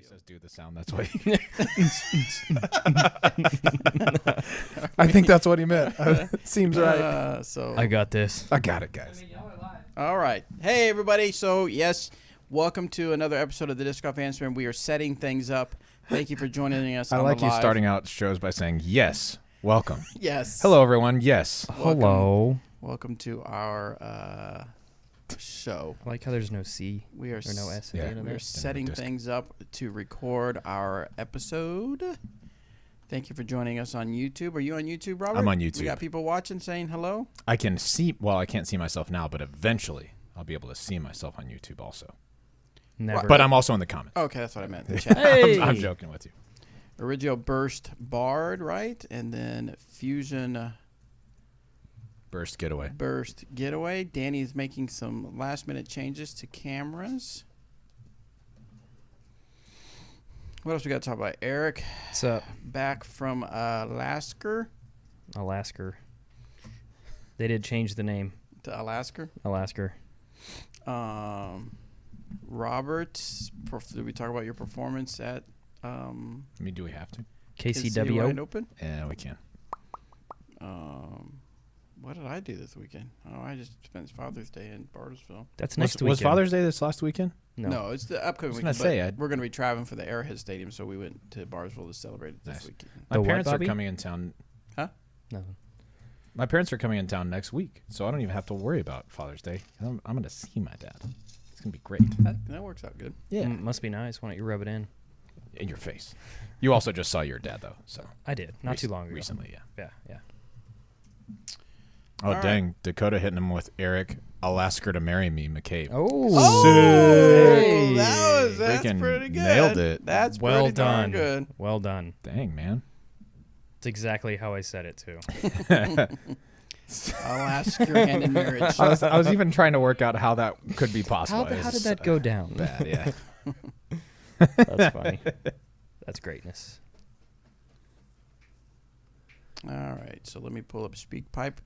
He says do the sound. That's what he I think that's what he meant. Seems right. So I got this. I got it, guys. all right. Hey, everybody. So, yes, welcome to another episode of the Disc Golf Answer. We are setting things up. Thank you for joining us. I on like the you live. starting out shows by saying, yes, welcome. Yes. Hello, everyone. Yes. Hello. Welcome to our show. I like how there's no C We are or no S at yeah. the end of We're this. setting disc. things up to record our episode. Thank you for joining us on YouTube. Are you on YouTube, Robert? I'm on We YouTube. got people watching saying hello. I can see, well, I can't see myself now, but eventually I'll be able to see myself on YouTube also. Never. But I'm also in the comments. Okay, that's what I meant. The chat. Hey! I'm joking with you. Origio Burst Bard, right? And then Fusion Burst getaway. Burst Getaway. Danny's making some last-minute changes to cameras. What else we got to talk about? Eric, What's up, back from Alaska Alaska? They did change the name. to Alaska. Alaska. Robert, did we talk about your performance at I mean, do we have to? KC Wide KCWO. Open? Yeah, we can. What did I do this weekend? Oh, I just spent Father's Day in Bartlesville. That's next weekend. Was Father's Day this last weekend? No, it's the upcoming I weekend. was gonna say, but we're going to be traveling for the Arrowhead Stadium, so we went to Bartlesville to celebrate it this Nice. weekend. My The what, parents are Bobby? coming in town. No. My parents are coming in town next week, so I don't even have to worry about Father's Day. I'm going to see my dad. It's going to be great. That works out good. Yeah. Must be nice. Why don't you rub it in? In your face. You also just saw your dad, though. So I did. Not too long ago. Recently, yeah. Yeah, yeah. Oh, All right. dang. Dakota hitting him with Eric, Alaska to marry me, McCabe. Oh. Hey. That's Freaking pretty good. nailed it. That's Well pretty darn done. good. Well done. Dang, man. It's exactly how I said it, too. I'll ask your hand in marriage. I was even trying to work out how that could be possible. How did that go down? Bad, yeah. That's funny. That's greatness. All right, so let me pull up SpeakPipe.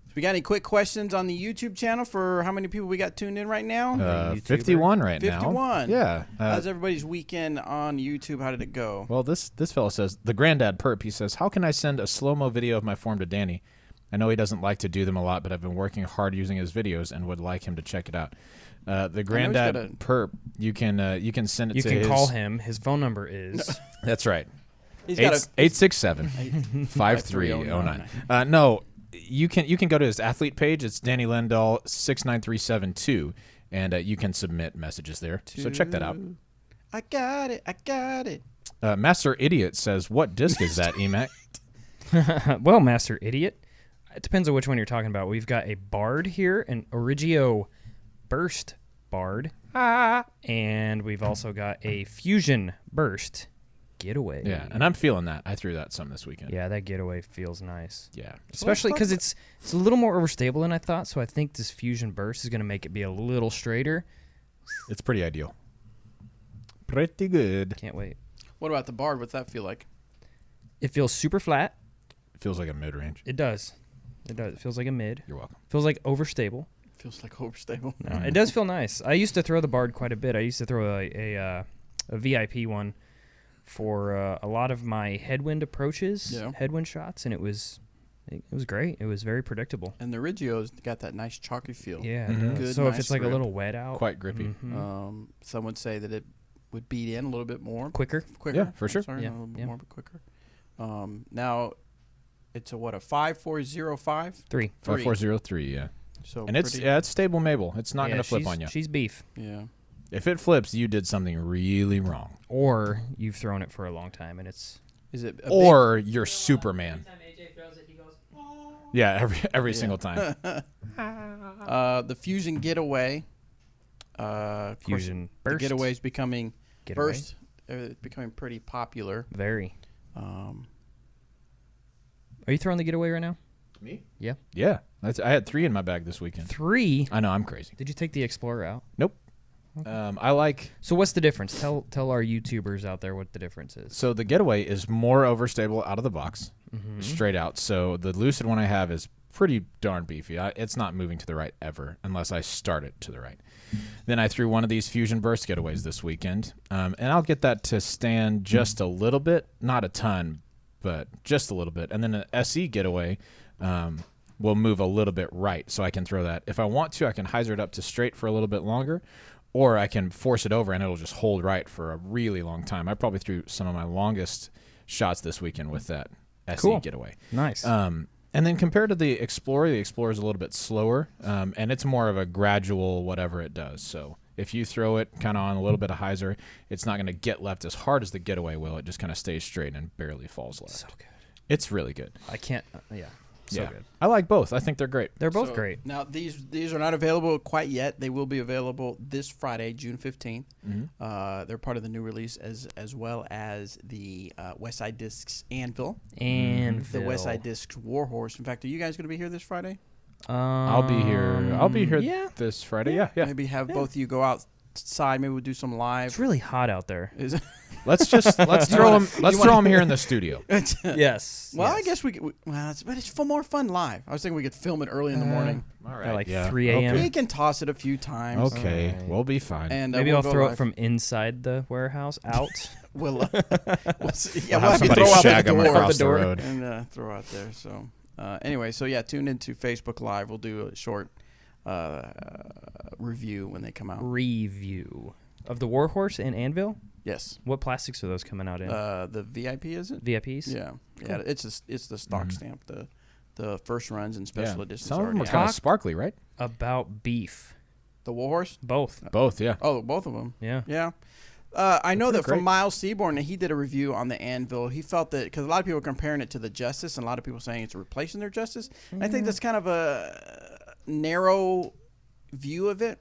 So we got any quick questions on the YouTube channel for how many people we got tuned in right now? YouTuber. 51 right now. 51. Yeah. How's everybody's weekend on YouTube? How did it go? Well, this fellow says, the granddad perp, he says, how can I send a slow-mo video of my form to Danny? I know he doesn't like to do them a lot, but I've been working hard using his videos and would like him to check it out. The granddad got a- perp, you can send it You to can his... call him. His phone number is... That's right. He's got a 867-5309. No, you can go to his athlete page. It's Danny Lindahl 69372, and you can submit messages there. So check that out. I got it. I got it. Master Idiot says, what disc is that, Emac? Well, Master Idiot, it depends on which one you're talking about. We've got a Bard here, an Origio Burst Bard, and we've also got a Fusion Burst Getaway. Yeah, and I'm feeling that. I threw that some this weekend. Yeah, that Getaway feels nice. Yeah. Especially because it's a little more overstable than I thought, so I think this Fusion Burst is going to make it be a little straighter. It's pretty ideal. Pretty good. Can't wait. What about the Bard? What's that feel like? It feels super flat. It feels like a mid-range. It does. It does. It feels like a mid. You're welcome. Feels like overstable. Feels like overstable. No, it does feel nice. I used to throw the Bard quite a bit. I used to throw a VIP one for a lot of my headwind approaches, Yeah. headwind shots, and it was great. It was very predictable. And the Origio's got that nice chalky feel. Yeah. Mhm. It does. Good, So if nice it's like grip. a little wet out, Quite grippy. mhm. Some would say that it would beat in a little bit more. quicker. Quicker. Yeah, for sure. Sorry, Yeah, a little bit yeah. more, but quicker. Now, it's a 5405? 3. 5403, yeah. So And it's stable Mabel. It's not going to flip on you. She's beef. yeah. If it flips, you did something really wrong. Or you've thrown it for a long time, and it's Is it a Or you're Superman. AJ throws it, he goes, Yeah, every single time. the Fusion Getaway? Of course, Fusion the Burst. Getaway is becoming Getaway. Burst. Becoming pretty popular. Very. Um, Are you throwing the Getaway right now? Me? Yeah. Yeah. I had 3 in my bag this weekend. 3. I know, I'm crazy. Did you take the Explorer out? Nope. I like... So what's the difference? Tell our YouTubers out there what the difference is. So the Getaway is more overstable out of the box, straight out. So the Lucid one I have is pretty darn beefy. It's not moving to the right ever unless I start it to the right. Then I threw one of these Fusion Burst getaways this weekend, and I'll get that to stand just a little bit, not a ton, but just a little bit. And then an SE getaway will move a little bit right, so I can throw that. If I want to, I can hyzer it up to straight for a little bit longer, or I can force it over and it'll just hold right for a really long time. I probably threw some of my longest shots this weekend with that SE getaway. Nice. And then compared to the Explorer is a little bit slower, and it's more of a gradual whatever it does. So if you throw it kind of on a little bit of hyzer, it's not going to get left as hard as the getaway will. It just kind of stays straight and barely falls left. So good. It's really good. I can't. So good. I like both. I think they're great. They're both So, great. Now these are not available quite yet. They will be available this Friday, June 15th. They're part of the new release as well as the West Side Discs Anvil. And The West Side Discs Warhorse. In fact, are you guys going to be here this Friday? I'll be here Yeah. this Friday. Yeah. Maybe have both of you go outside. Maybe we'll do some live. It's really hot out there. Is it? Let's throw them here in the studio. Yes. Well, I yes. guess we could. But it's more fun live. I was thinking we could film it early in the morning. All At like 3 Okay. a.m. We can toss it a few times. Okay, Alright. we'll be fine. And Maybe we'll I'll go throw live. it from inside the warehouse out. We'll see. We'll we'll have you somebody throw out shag the them door. across the door. road. And throw out there. So anyway, so yeah, tune into Facebook Live. We'll do a short review when they come out. Review of the Warhorse and Anvil. Yes. What plastics are those coming out in? The VIP is it? VIPs. Yeah. Yeah. It's the stock stamp. The first runs and special editions. Some of them already are kind out. of sparkly, right? About beef. The Warhorse. Both. Both, yeah. Oh, both of them. Yeah. Yeah. I know that great. from Miles Seaborn, he did a review on the Anvil. He felt that because a lot of people are comparing it to the Justice, and a lot of people saying it's replacing their Justice. And I think that's kind of a narrow view of it.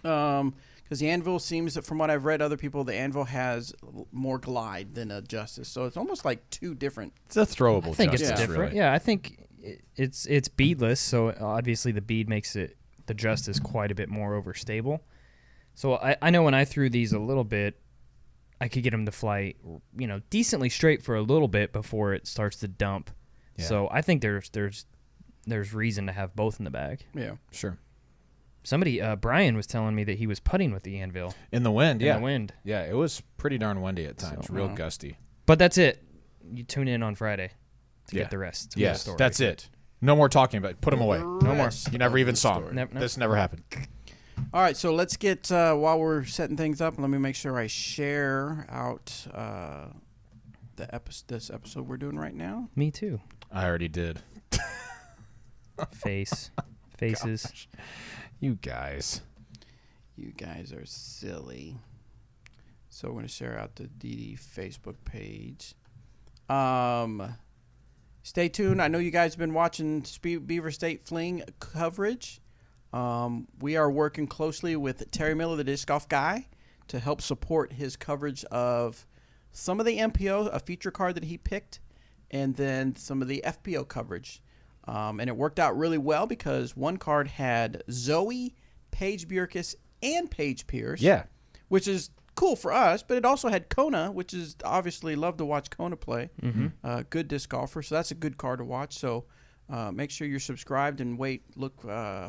Because the Anvil seems that, from what I've read, other people, the Anvil has more glide than a Justice. So it's almost like two different. It's a throwable I think Justice, it's different. really. Yeah, I think it's beadless, so obviously the bead makes it the Justice quite a bit more overstable. So I know when I threw these a little bit, I could get them to fly, decently straight for a little bit before it starts to dump. Yeah. So I think there's reason to have both in the bag. Yeah. Sure. Somebody, Brian was telling me that he was putting with the Anvil In the wind, in yeah. the wind. Yeah, it was pretty darn windy at times, So, real gusty. But that's it. You tune in on Friday to Yeah. get the rest. of the Yes, story. that's it. No more talking about it. Put them away. No more. You never even saw them. Never- This never happened. All right, so let's get while we're setting things up. Let me make sure I share out this episode we're doing right now. Me too. I already did. Faces. You guys. You guys are silly. So we're going to share out the DD Facebook page. Stay tuned. I know you guys have been watching Beaver State Fling coverage. We are working closely with Terry Miller, the disc golf guy, to help support his coverage of some of the MPO, a feature card that he picked, and then some of the FPO coverage. And it worked out really well because one card had Zoe, Paige Bjerkes, and Paige Pierce. Yeah. Which is cool for us, but it also had Kona, which is obviously love to watch Kona play. Good disc golfer, so that's a good card to watch. So make sure you're subscribed and look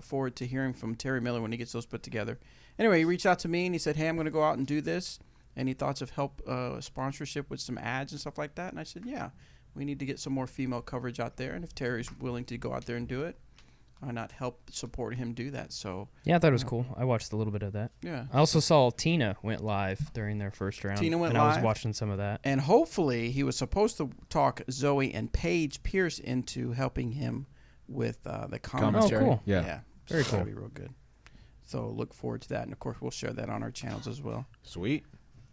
forward to hearing from Terry Miller when he gets those put together. Anyway, he reached out to me and he said, hey, I'm going to go out and do this. Any thoughts of help sponsorship with some ads and stuff like that? And I said, yeah, we need to get some more female coverage out there. And if Terry's willing to go out there and do it, why not help support him do that? So Yeah, I thought it was cool. I watched a little bit of that. yeah. I also saw Tina went live during their first round. Tina went and I live? was watching some of that. And hopefully he was supposed to talk Zoe and Paige Pierce into helping him with the commentary. Oh, cool. Yeah. Very so cool. That'll be real good. So look forward to that. And, of course, we'll share that on our channels as well. Sweet.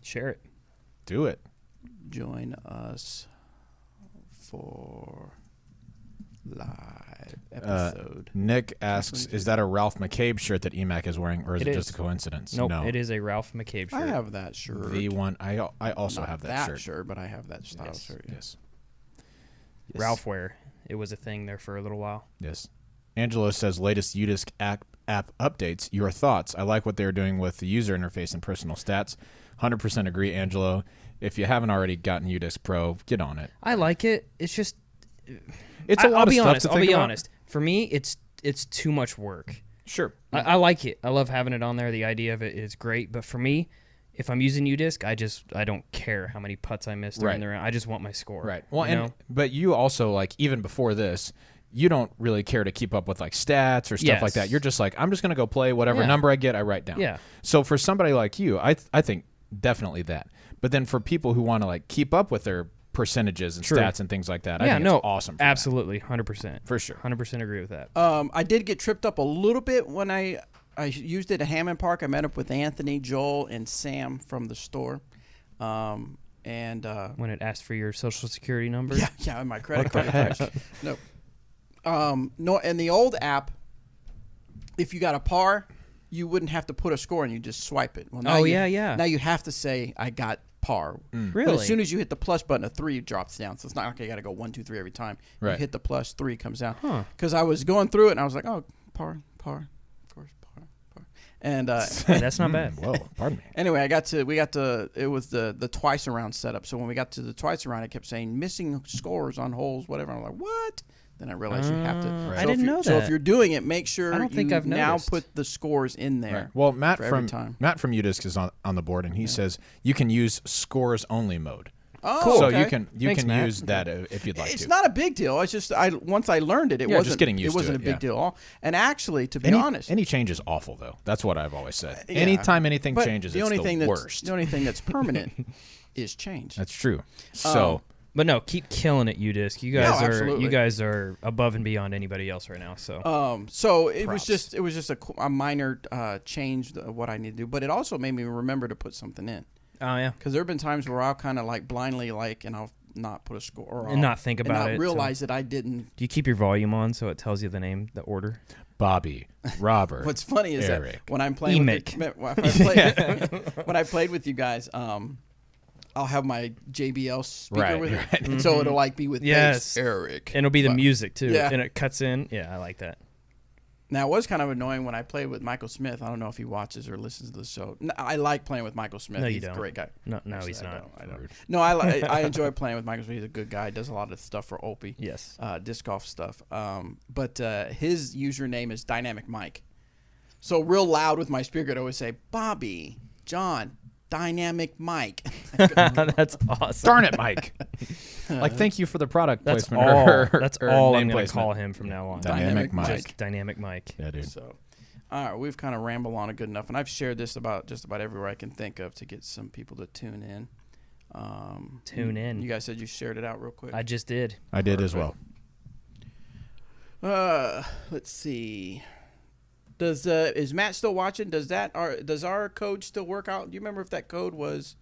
Share it. Do it. Join us for live episode. Nick asks, is that a Ralph McCabe shirt that EMAC is wearing, or is it just a coincidence? Nope, No. it is a Ralph McCabe shirt. I have that shirt. The one, I also Not have that shirt. shirt, but I have that style Yes. shirt. Yes. Ralph wear. It was a thing there for a little while. Yes. Angelo says, latest UDisc app updates. Your thoughts? I like what they're doing with the user interface and personal stats. 100% agree, Angelo. If you haven't already gotten UDisc Pro, get on it. I like it. It's just It's a lot I'll of be stuff honest. to I'll think be about. honest. For me, it's too much work. Sure. I like it. I love having it on there. The idea of it is great. But for me, if I'm using UDisc, I don't care how many putts I missed during the round. I just want my score. Right. Well, but you also, like, even before this, you don't really care to keep up with like stats or stuff like that. You're just like, I'm just going to go play whatever number I get, I write down. Yeah. So for somebody like you, I think definitely that. But then for people who want to like keep up with their percentages and stats and things like that, I think it's awesome. Absolutely, 100%. For sure. 100% agree with that. I did get tripped up a little bit when I used it at Hammond Park. I met up with Anthony, Joel, and Sam from the store. And when it asked for your social security number? Yeah, my credit card. No. No, in the old app, if you got a par, you wouldn't have to put a score and you just swipe it. Well, now Now you have to say, I got par. Really? But as soon as you hit the plus button, a 3 drops down. So it's not like you got to go 1, 2, 3 every time. Right. You hit the plus, 3 comes down. Because I was going through it and I was like, oh, par, of course, par. And that's not bad. Whoa, pardon me. Anyway, it was the twice around setup. So when we got to the twice around, it kept saying missing scores on holes, whatever. I'm like, what? Then I realized you have to. I didn't know that. So if you're doing it, make sure I don't think I've now noticed. put the scores in there. Right. Well, Matt from UDisc is on the board, and he says you can use scores only mode. Oh, cool. So okay. you Thanks, can Matt. use that if you'd like to. It's not a big deal. It's just once I learned it, just getting used to wasn't it, a big deal at all. And actually, to be honest, any change is awful though. That's what I've always said. Yeah. Anytime anything but changes, the it's only thing worst. The only thing that's permanent is change. That's true. So. But no, keep killing it, UDisc. You guys are above and beyond anybody else right now. So so it was just a minor change of what I need to do, but it also made me remember to put something in. Oh yeah, because there have been times where I'll kind of like blindly and I'll not put a score or and not think about it. And realize that I didn't. Do you keep your volume on so it tells you the name, the order? Bobby, Robert. What's funny is Eric. that when I'm playing when I played with you guys, I'll have my JBL speaker with it, and so it'll like be with bass, Eric, and it'll be the music too, yeah. and it cuts in. Yeah, I like that. Now, it was kind of annoying when I played with Michael Smith. I don't know if he watches or listens to the show. No, I like playing with Michael Smith. No, he's don't. a great guy. No, he's not. I don't. No, I enjoy playing with Michael Smith. He's a good guy. He does a lot of stuff for Opie. Yes. Disc golf stuff. But his username is Dynamic Mike. So real loud with my speaker, I'd always say, Bobby, John, Dynamic Mike. That's awesome. Darn it, Mike. Like, thank you for the product That's placement. all. That's all I'm name going to placement. call him from now on. Dynamic Mike. Just Dynamic Mike. Yeah, dude. So, all right, we've kind of rambled on it good enough, and I've shared this about just about everywhere I can think of to get some people to tune in. Tune in. You guys said you shared it out real quick. I just did. I did as well. Let's see. Is Matt still watching? Does our code still work out? Do you remember if that code was?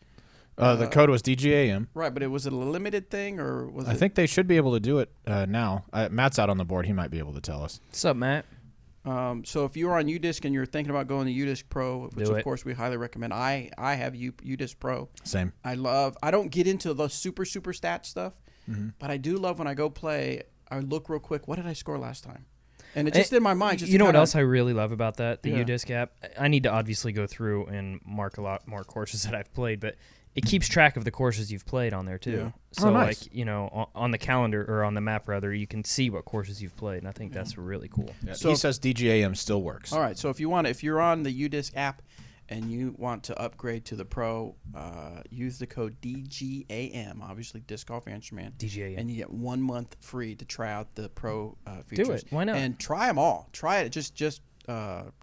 The code was DGAM. Right, but was it a limited thing or was it? I think they should be able to do it now. Matt's out on the board. He might be able to tell us. What's up, Matt? So if you're on UDisc and you're thinking about going to UDisc Pro, which of course we highly recommend, I have UDisc Pro. Same. I don't get into the super stat stuff, but I do love when I go play. I look real quick. What did I score last time? And it just in my mind. Just you know what else I really love about that? The UDisc app. I need to obviously go through and mark a lot more courses that I've played, but it keeps track of the courses you've played on there too. Yeah. So nice. like, on the calendar or on the map rather, you can see what courses you've played, and I think that's really cool. Yeah, So he says DGAM still works. All right. So if you're on the UDisc app and you want to upgrade to the Pro, use the code DGAM, obviously Disc Golf Answer Man. DGAM. And you get 1 month free to try out the Pro features. Do it. Why not? And try them all. Try it. Just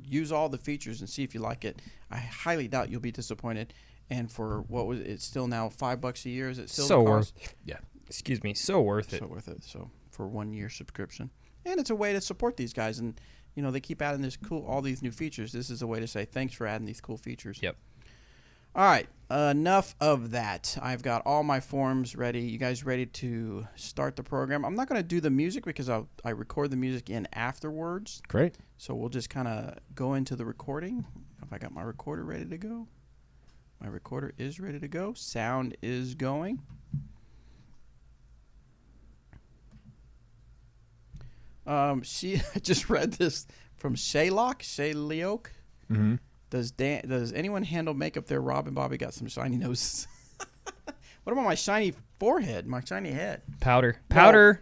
use all the features and see if you like it. I highly doubt you'll be disappointed. And for it's still now $5 a year. Is it still So the cost? worth? Yeah. Excuse me. So worth it. So worth it. So for 1 year subscription, and it's a way to support these guys. And they keep adding all these new features. This is a way to say thanks for adding these cool features. Yep. All right. Enough of that. I've got all my forms ready. You guys ready to start the program? I'm not going to do the music because I record the music in afterwards. Great. So we'll just kind of go into the recording. If I got my recorder ready to go. My recorder is ready to go. Sound is going. I just read this from Shaylock. Mm-hmm. Does anyone handle makeup there? Rob and Bobby got some shiny noses. What about my shiny forehead? My shiny head? Powder.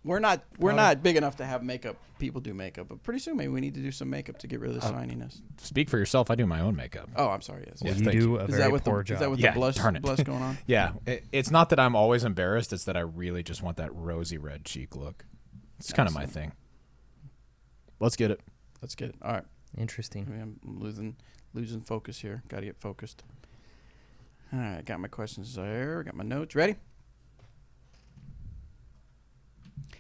We're not big enough to have makeup people do makeup, but pretty soon maybe we need to do some makeup to get rid of the shininess. Speak for yourself. I do my own makeup. Oh, I'm sorry. Yes. Yeah, You thank do you. a Is very that what poor the job. is that what Yeah, the blush darn it. going on? Yeah, it's not that I'm always embarrassed. It's that I really just want that rosy red cheek look. It's kind of my thing. Let's get it. Let's get it. All right. Interesting. I'm losing focus here. Got to get focused. All right, got my questions there. Got my notes ready.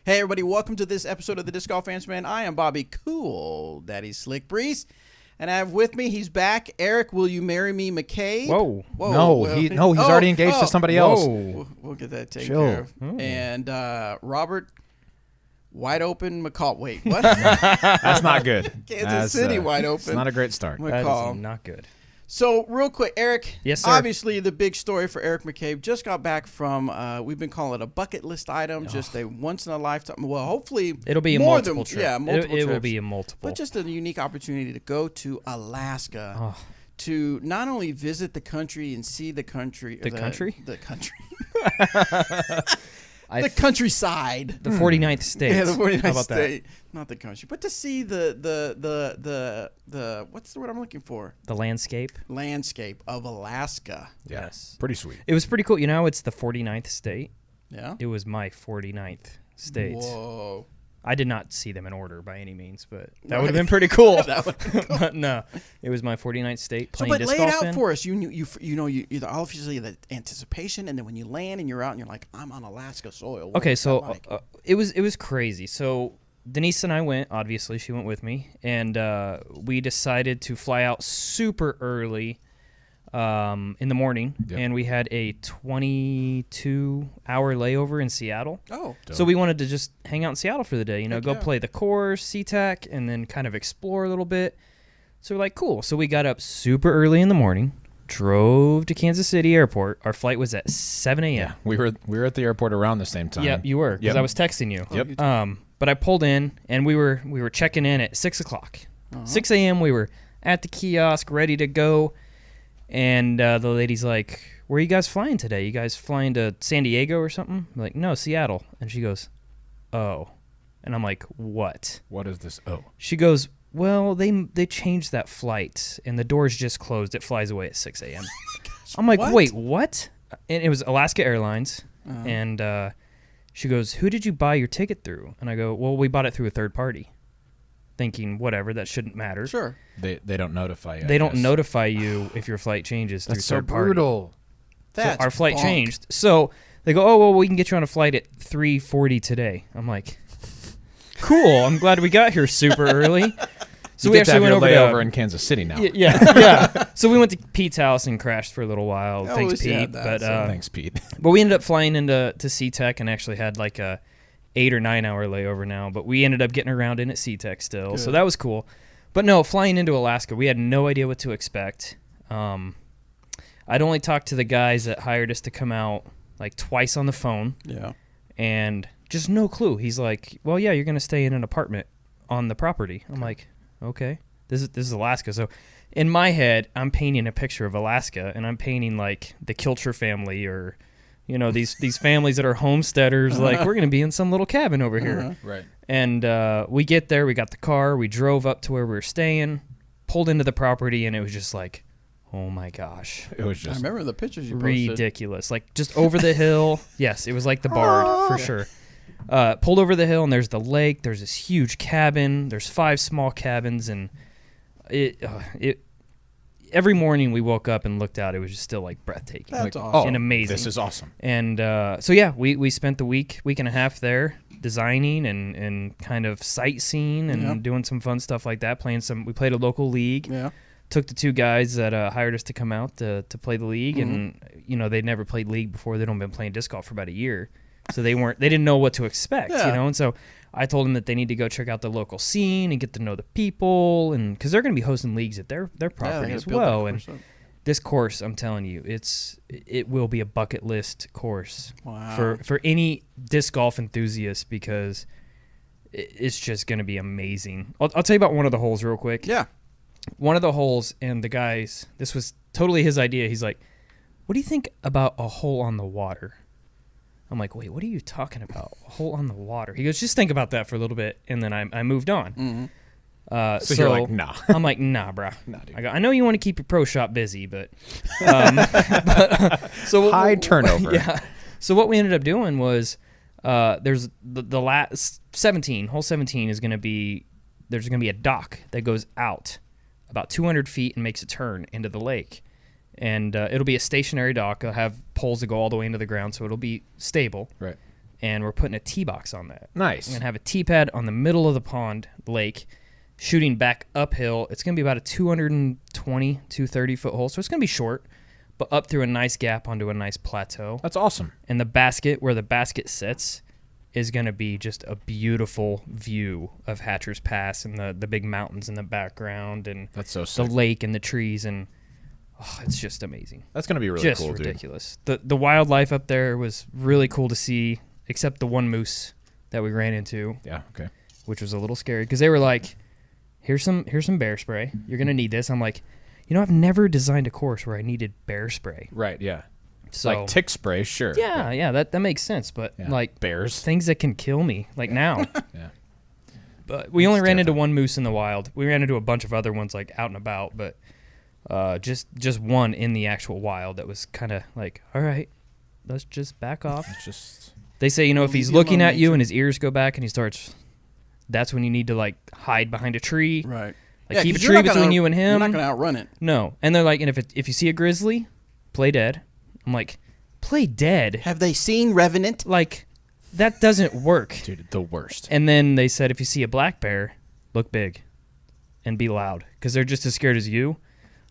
Hey everybody, welcome to this episode of the Disc Golf Answer Man. I am Bobby Cool Daddy Slick Breeze, and I have with me, he's back, Eric, will you marry me, McCabe? Whoa. He's already engaged to somebody else. We'll get that taken Chill. care of. And Robert Wide Open McCall. Wait, what? That's not good. Kansas City Wide Open. It's not a great start. That McCall. is not good. So, real quick, Eric. Yes, sir. Obviously, the big story for Eric McCabe just got back from, we've been calling it a bucket list item, just a once-in-a-lifetime. Well, hopefully, It'll be a more multiple than, trip. Yeah, multiple It will trips. be a multiple. But just a unique opportunity to go to Alaska Oh. to not only visit the country and see the country. The country? The country. I The countryside. the 49th state. Yeah, the 49th How about state. Not the country. But to see the what's the word I'm looking for? that? The landscape. Landscape of Alaska. Yeah, Yes. pretty sweet. It was pretty cool. You know, it's the 49th state. Yeah. It was my 49th state. Whoa. I did not see them in order by any means, but that Right. would have been pretty cool. That would be cool. But no, it was my 49th state So, playing but disc lay it golf out in. for us. You the obviously the anticipation, and then when you land and you're out and you're like, I'm on Alaska soil. What Okay, was so that like? it was crazy. So Denise and I went. Obviously, she went with me, and we decided to fly out super early in the morning, Yep. and we had a 22-hour layover in Seattle. Oh, So we wanted to just hang out in Seattle for the day, Heck go yeah. play the course, SeaTac, and then kind of explore a little bit. So we're like, cool. So we got up super early in the morning, drove to Kansas City Airport. Our flight was at 7 a.m. Yeah, we were at the airport around the same time. Yep, you were, because Yep. I was texting you. Yep. But I pulled in, and we were checking in at 6 o'clock. 6 a.m. We were at the kiosk, ready to go, and the lady's like, "Where are you guys flying today? You guys flying to San Diego or something?" I'm like, "No, Seattle." And she goes, "Oh," and I'm like, "What?" What is this? Oh, She goes, "Well, they changed that flight, and the doors just closed. It flies away at 6 a.m." I'm like, What? "Wait, what?" And it was Alaska Airlines, and she goes, "Who did you buy your ticket through?" And I go, "Well, we bought it through a third party," thinking whatever, that shouldn't matter. sure. they don't notify you. I They don't guess. notify you if your flight changes through That's so third party. brutal. So That's our flight bonk. changed. So they go, "Oh, well, we can get you on a flight at 3:40 today." I'm like, "Cool. I'm glad we got here super early." So You we get to actually have went your over layover to in Kansas City now. yeah. So we went to Pete's house and crashed for a little while. Oh, at Thanks, least you had Pete. that, But so Thanks, Pete. but we ended up flying into SeaTac and actually had like a 8 or 9 hour layover now. But we ended up getting around in at SeaTac still, so Good. that was cool. But no, flying into Alaska, we had no idea what to expect. I'd only talked to the guys that hired us to come out like twice on the phone, Yeah. and just no clue. He's like, "Well, yeah, you're gonna stay in an apartment on the property." I'm like, "Okay, this is Alaska." So in my head, I'm painting a picture of Alaska, and I'm painting like the Kilcher family, or these families that are homesteaders. Like, we're gonna be in some little cabin over here. Right. And we get there, we got the car, we drove up to where we were staying, pulled into the property, and it was just like, oh my gosh, It was I just remember the pictures you posted. ridiculous. Like, just over the hill. Yes, it was like the Bard for sure. Pulled over the hill, and there's the lake. There's this huge cabin. There's 5 small cabins, and it every morning we woke up and looked out. It was just still like breathtaking. That's like, awesome. and amazing. This is awesome. And so yeah, we spent the week and a half there designing and kind of sightseeing and Yep. doing some fun stuff like that. We played a local league. Yeah. Took the 2 guys that hired us to come out to play the league, Mm-hmm. and they'd never played league before. They'd only been playing disc golf for about a year, so they didn't know what to expect. Yeah. And so I told them that they need to go check out the local scene and get to know the people, and because they're going to be hosting leagues at their property as well. And this course, I'm telling you, it will be a bucket list course Wow. for any disc golf enthusiast, because it's just going to be amazing. I'll tell you about one of the holes real quick. Yeah. One of the holes, and the guys, this was totally his idea. He's like, "What do you think about a hole on the water?" I'm like, wait, what are you talking about? A hole on the water. He goes, just think about that for a little bit, and then I moved on. Mm-hmm. So you're like, nah. I'm like, nah, bro. Nah, dude. I go, I know you want to keep your pro shop busy, but so High turnover. Yeah. So what we ended up doing was there's the last 17, hole 17 is going to be, there's going to be a dock that goes out about 200 feet and makes a turn into the lake. And it'll be a stationary dock. It'll have poles that go all the way into the ground, so it'll be stable. Right. And we're putting a tee box on that. Nice. We're going to have a tee pad on the middle of the pond, lake, shooting back uphill. It's going to be about a 220, 230 foot hole, so it's going to be short, but up through a nice gap onto a nice plateau. That's awesome. And the basket, where the basket sits, is going to be just a beautiful view of Hatcher's Pass and the big mountains in the background and That's so the sick. lake and the trees, and it's just amazing. That's going to be really Just cool, dude. ridiculous. The wildlife up there was really cool to see, except the one moose that we ran into, Yeah, okay. which was a little scary because they were like, here's some bear spray. You're going to need this. I'm like, I've never designed a course where I needed bear spray. Right, yeah. So Like tick spray, sure. yeah, that makes sense. But Yeah. like Bears. things that can kill me, like now. Yeah. But we only It's ran into terrifying. one moose in the wild. We ran into a bunch of other ones like out and about, but just one in the actual wild that was kind of like, all right, let's just back off. It's just They say, if Leave he's you looking alone, at you nature. and his ears go back and he starts, that's when you need to like hide behind a tree. Right. Like keep a 'cause you're tree not gonna- between you and You're him. not going to outrun it. No. And they're like, and if you see a grizzly, play dead. I'm like, play dead? Have they seen Revenant? Like, that doesn't work. dude, the worst. And then they said, if you see a black bear, look big and be loud because they're just as scared as you.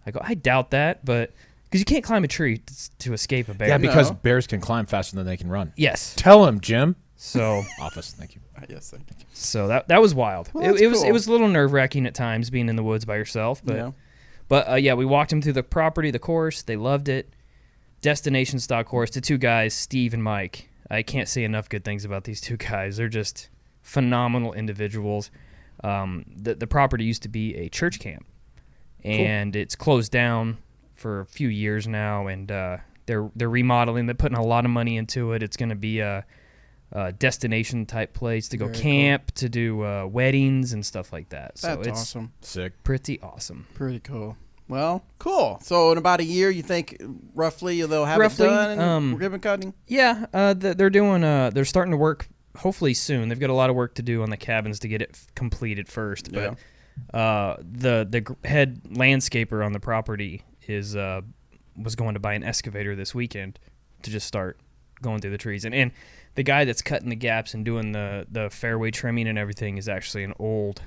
I go, I doubt that, but because you can't climb a tree to escape a bear. Yeah, because No. bears can climb faster than they can run. Yes. Tell him, Jim. So Office, thank you. Yes, thank you. so that was wild. Well, it that's was cool. a little nerve wracking at times being in the woods by yourself, but Yeah. But yeah, we walked them through the property, the course. They loved it. Destination stock course. The two guys, Steve and Mike. I can't say enough good things about these two guys. They're just phenomenal individuals. The property used to be a church camp, and it's closed down for a few years now. And they're remodeling. They're putting a lot of money into it. It's going to be a destination type place to go Very camp, to do weddings and stuff like that. So That's it's awesome. Sick. pretty awesome. Pretty cool. Well, cool. So in about a year, you think roughly they'll have Roughly, it done? Ribbon cutting? Yeah, they're doing. They're starting to work. Hopefully soon. They've got a lot of work to do on the cabins to get it completed first. But the head landscaper on the property was going to buy an excavator this weekend to just start going through the trees. And the guy that's cutting the gaps and doing the fairway trimming and everything is actually an old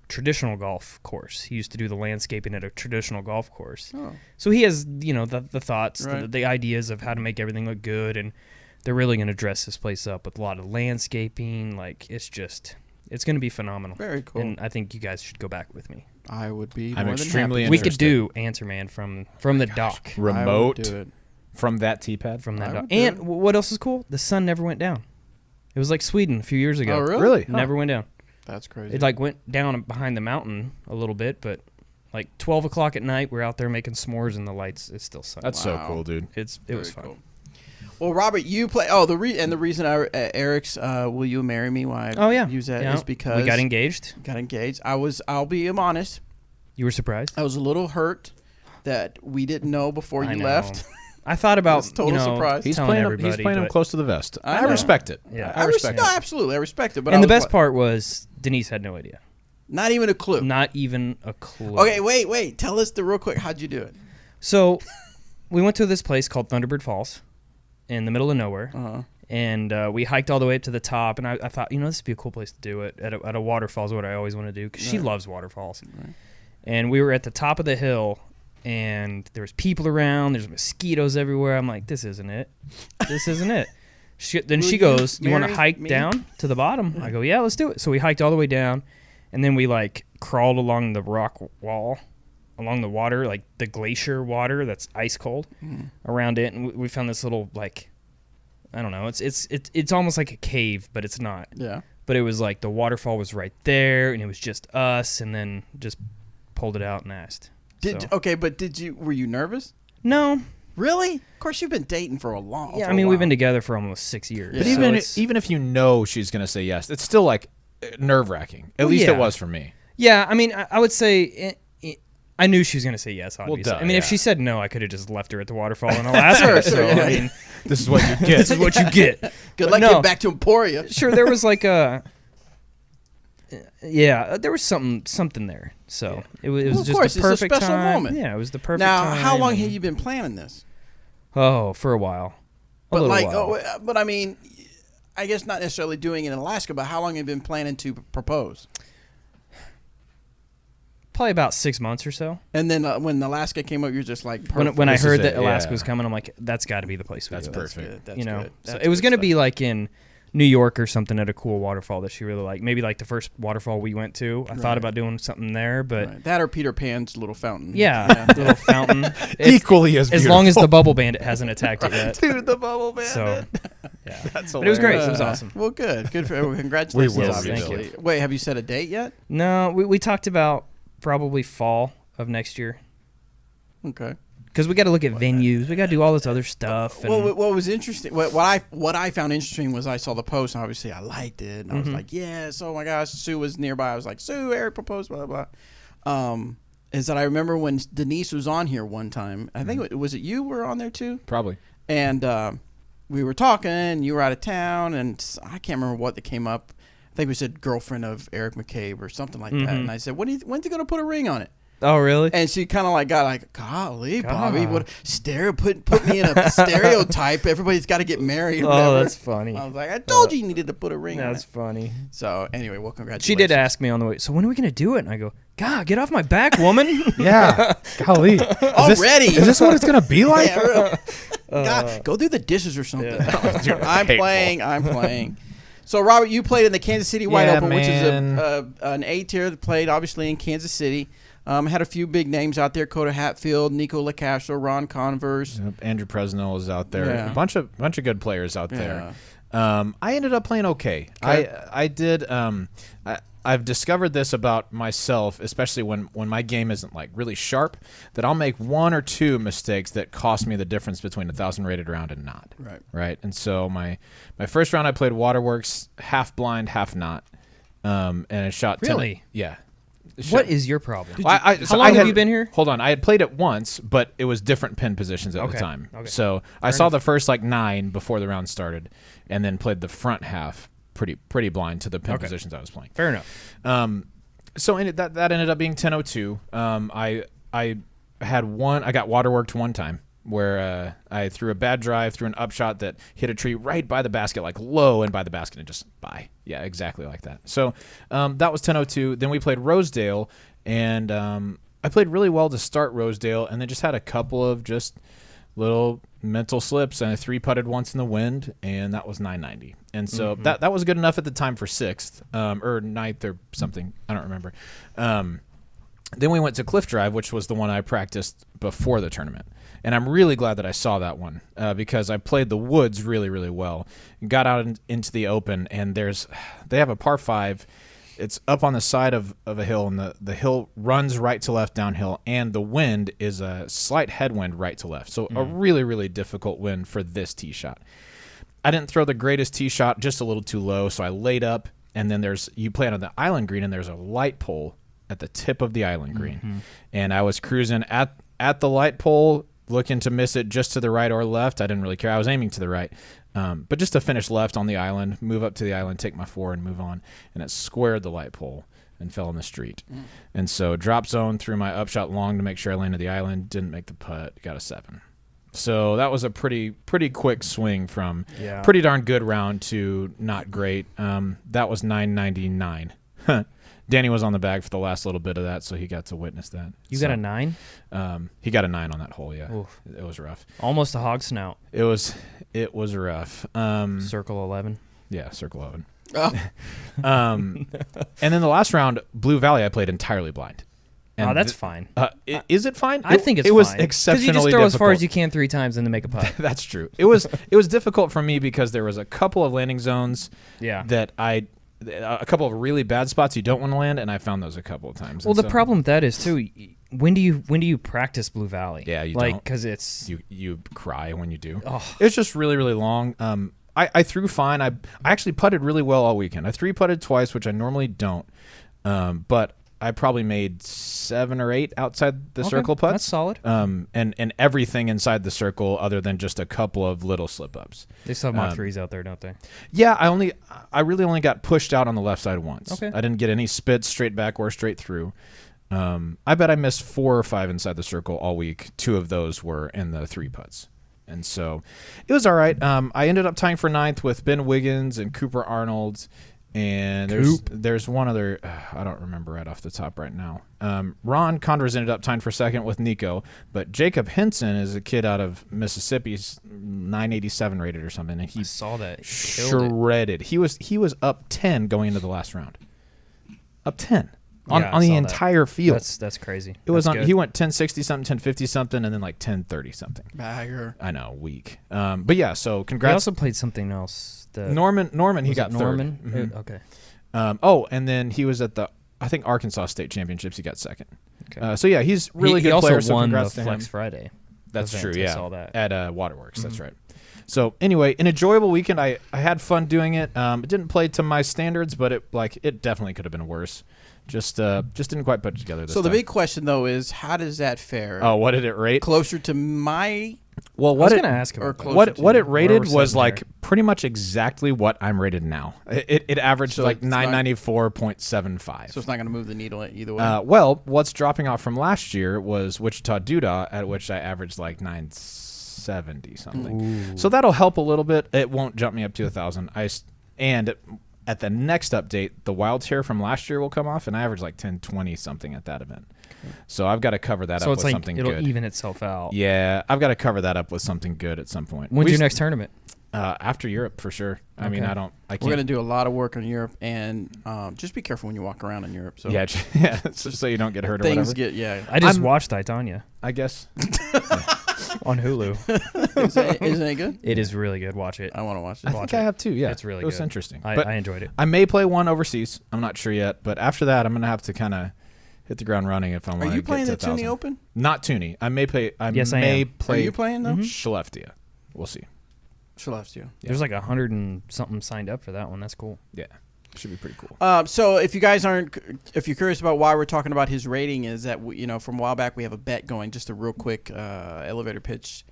traditional golf course. He used to do the landscaping at a traditional golf course. Oh. So he has, the thoughts, Right. the ideas of how to make everything look good, and they're really going to dress this place up with a lot of landscaping. Like, it's going to be phenomenal. Very cool. And I think you guys should go back with me. I would be I'm more extremely than happy. We could Interested. do Answer Man from the dock. I would Remote do it. from that T-pad. From that I dock. would do And it. what else is cool? The sun never went down. It was like Sweden a few years ago. Oh, really? Really? Huh. Never went down. That's crazy. It like went down behind the mountain a little bit, but like 12 o'clock at night, we're out there making s'mores and the lights is still sun. That's so Wow. cool, dude. it Very was fun. cool. Well, Robert, you play. Oh, the reason Eric's "Will You Marry Me?" why I Oh yeah, use that Yeah. is because we got engaged. got engaged. I'll be honest. You were surprised. I was a little hurt that we didn't know before I you know. left. I thought about It's a total surprise. He's telling playing him. everybody. He's playing him but- close to the vest. I I know. respect it. Yeah. I respect No, it. absolutely, I respect it. But And I the was best part was Denise had no idea. not even a clue. Not even a clue. Okay, wait. Tell us real quick. How'd you do it? So we went to this place called Thunderbird Falls in the middle of nowhere. Uh-huh. And we hiked all the way up to the top, and I thought, this would be a cool place to do it. At a waterfall is what I always want to do, because she Right. loves waterfalls. Right. And we were at the top of the hill, and there was people around. There's mosquitoes everywhere. I'm like, this isn't it. This isn't it. Then Will she you goes, you want to marry hike me? down to the bottom? I go, yeah, let's do it. So we hiked all the way down, and then we, crawled along the rock wall, along the water, like the glacier water that's ice cold around it. And we found this little, I don't know. It's almost like a cave, but it's not. Yeah. But it was like the waterfall was right there, and it was just us, and then just pulled it out and asked. So- Okay, but were you nervous? No, Really? Of course, you've been dating for a long. Yeah, for I mean, a we've while. been together for almost 6 years. Yeah. But so even if you know she's going to say yes, it's still like nerve wracking. At Well, least yeah. it was for me. yeah, I mean, I would say I knew she was going to say yes, obviously. duh, I mean, if yeah. she said no, I could have just left her at the waterfall in Alaska. So, yeah. I mean, This is what you get. this is what you get. Good But luck no. getting back to Emporia. Sure, there was like a... Yeah, there was something there. So it was Well, of just course, the it's a perfect special time. moment. Yeah, it was the perfect Now, time. how long and- have you been planning this? Oh, for a while. But little like, while. but I mean, I guess not necessarily doing it in Alaska, but how long have you been planning to propose? Probably about 6 months or so. And then when Alaska came up, you're just like, When perfect. I This is heard it, that Alaska yeah. was coming, I'm like, that's got to be the place we That's do it. perfect. Good, that's You know, good. so That's it was good going to be stuff. like in New York or something at a cool waterfall that she really liked. Maybe like the first waterfall we went to. I Right. thought about doing something there, but Right. That or Peter Pan's little fountain. yeah, the little fountain. Equally as As long as beautiful. the bubble bandit hasn't attacked it yet. Dude, the bubble bandit. So, yeah. That's But it was great. hilarious. It was awesome. Well, good. Good for congratulations. We will obviously. rebuild. Wait, have you set a date yet? No, we talked about probably fall of next year Okay. because we got to look at venues. We got to do all this other stuff. And Well, what was interesting, what I found interesting was I saw the post, and obviously I liked it, and I was like, yes, oh my gosh, Sue was nearby. I was like, Sue, Eric proposed, blah, blah, blah. Is that I remember when Denise was on here one time, I think, was it you were on there too? Probably. And we were talking, and you were out of town, and I can't remember what that came up. I think we said girlfriend of Eric McCabe or something like that. And I said, when's he going to put a ring on it? oh, really? And she kind of like got like, golly, Bobby, God. what put me in a stereotype. Everybody's got to get married. Or Oh, whatever. that's funny. I was like, I told you needed to put a ring on That's it. funny. So anyway, well, congratulations. She did ask me on the way, so when are we going to do it? And I go, God, get off my back, woman. Yeah. Golly. Already. Is this what it's going to be like? Yeah, really. God, go do the dishes or something. Dude, I'm hateful. playing. So Robert, you played in the Kansas City Wide Yeah, Open, which is man. an A tier that played obviously in Kansas City. Had a few big names out there: Coda Hatfield, Nico LaCastro, Ron Converse. Yep, Andrew Presnell is out there. Yeah. A bunch of good players out there. Yeah. I ended up playing okay. I did. I've discovered this about myself, especially when my game isn't like really sharp, that I'll make one or two mistakes that cost me the difference between 1,000 rated round and not. Right. Right. And so my first round I played Waterworks, half blind, half not, and it shot 10 Really? yeah. What is your problem? How long have you been here? Hold on, I had played it once, but it was different pin positions at the Okay, time. okay. So I saw the first like 9 before the round started, and then played the front half pretty blind to the pin Okay. positions I was playing. Fair enough. So that ended up being 10:02. I had one. I got waterworked one time where I threw a bad drive, threw an upshot that hit a tree right by the basket, like low and by the basket, and just by. Yeah, exactly like that. So that was 10:02. Then we played Rosedale, and I played really well to start Rosedale, and then just had a couple of just little mental slips, and I 3-putted once in the wind, and that was 990. And so that was good enough at the time for 6th or 9th or something. I don't remember. Then we went to Cliff Drive, which was the one I practiced before the tournament. And I'm really glad that I saw that one because I played the woods really, really well. Got out into the open, and they have a par 5. It's up on the side of a hill, and the hill runs right to left downhill, and the wind is a slight headwind right to left. So a really, really difficult wind for this tee shot. I didn't throw the greatest tee shot, just a little too low, so I laid up, and then you play on the island green, and there's a light pole at the tip of the island green. And I was cruising at the light pole, looking to miss it just to the right or left. I didn't really care. I was aiming to the right. But just to finish left on the island, move up to the island, take my 4, and move on. And it squared the light pole and fell in the street. And so drop zone, threw my upshot long to make sure I landed the island, didn't make the putt, got a 7. So that was a pretty quick swing from pretty darn good round to not great. That was 999. Danny was on the bag for the last little bit of that, so he got to witness that. You got a 9? He got a 9 on that hole, yeah. Oof. It was rough. Almost a hog snout. It was rough. Circle 11. Yeah, circle 11. Oh. And then the last round, Blue Valley, I played entirely blind. And Oh, that's fine. Is it fine? I think it's it was fine. exceptionally you just throw difficult. as far as you can 3 times and then make a putt. That's true. It was difficult for me because there was a couple of landing zones Yeah. that a couple of really bad spots you don't want to land, and I found those a couple of times. Well, And the so- problem with that is, too, when do you practice Blue Valley? Yeah, you like don't. because it's You cry when you do. Oh. It's just really, really long. I threw fine. I actually putted really well all weekend. I 3-putted twice, which I normally don't. But I probably made 7 or 8 outside the circle putts. That's solid. And everything inside the circle other than just a couple of little slip-ups. They still have Mach 3s out there, don't they? Yeah, I really only got pushed out on the left side once. Okay. I didn't get any spits straight back or straight through. I bet I missed 4 or 5 inside the circle all week. 2 of those were in the 3 putts. And so it was all right. I ended up tying for 9th with Ben Wiggins and Cooper Arnold. And there's one other, I don't remember right off the top right now. Ron Condors ended up tying for 2nd with Nico, but Jacob Henson is a kid out of Mississippi's 987 rated or something, and I he saw that. He killed it. shredded. He was up 10 going into the last round. Up 10 on Yeah, I the saw that. entire field. That's crazy. It was That's on. good. He went 1060 something, 1050 something, and then like 1030 something. Bagger. I know, weak. But yeah, so He congrats. also played something else. The Norman, he was got it third. Norman. Mhm. Okay. And then he was at the, I think, Arkansas State Championships. He got 2nd. Okay. So yeah, he's really he good also player. So won the congrats to him. Flex Friday. That's event. true. I Yeah, saw that. at Waterworks. That's right. So anyway, an enjoyable weekend. I had fun doing it. It didn't play to my standards, but it definitely could have been worse. Just didn't quite put it together. This So the time. big question though is, how does that fare? Oh, what did it rate? Closer to my Well, I was going to ask or about that. close- what it Where rated we're was sitting like there. pretty much exactly what I'm rated now. It averaged So like it's not- 994.75. So it's not going to move the needle either way. Well, what's dropping off from last year was Wichita Doodah, at which I averaged like 970 something. So that'll help a little bit. It won't jump me up to 1,000. And at the next update, the wild chair from last year will come off, and I averaged like 1020 something at that event. So I've got to cover that So up it's with like something it'll good. even itself out. Yeah, I've got to cover that up with something good at some point. When's We your s- next tournament? After Europe, for sure. I mean, Okay. I We're can't. going to do a lot of work on Europe, and just be careful when you walk around in Europe. So Yeah, just so you don't get hurt or things whatever. get I just I'm- watched Titania I guess. on Hulu. Isn't it good? It is really good. Watch it. I want to watch I it. think Watch I it. have too. Yeah, It's really it was good. interesting. I But enjoyed it. I may play one overseas. I'm not sure yet, but after that, I'm gonna have to kind of hit the ground running if I want Are to you get playing to the Toonie 1,000. Open? Not Toonie. I may play. Yes, I may am. play. Are you playing though? Skellefteå. We'll see. Skellefteå. There's like 100 and something signed up for that one. That's cool. Yeah, should be pretty cool. So if you guys if you're curious about why we're talking about his rating, is that from a while back we have a bet going. Just a real quick elevator pitch.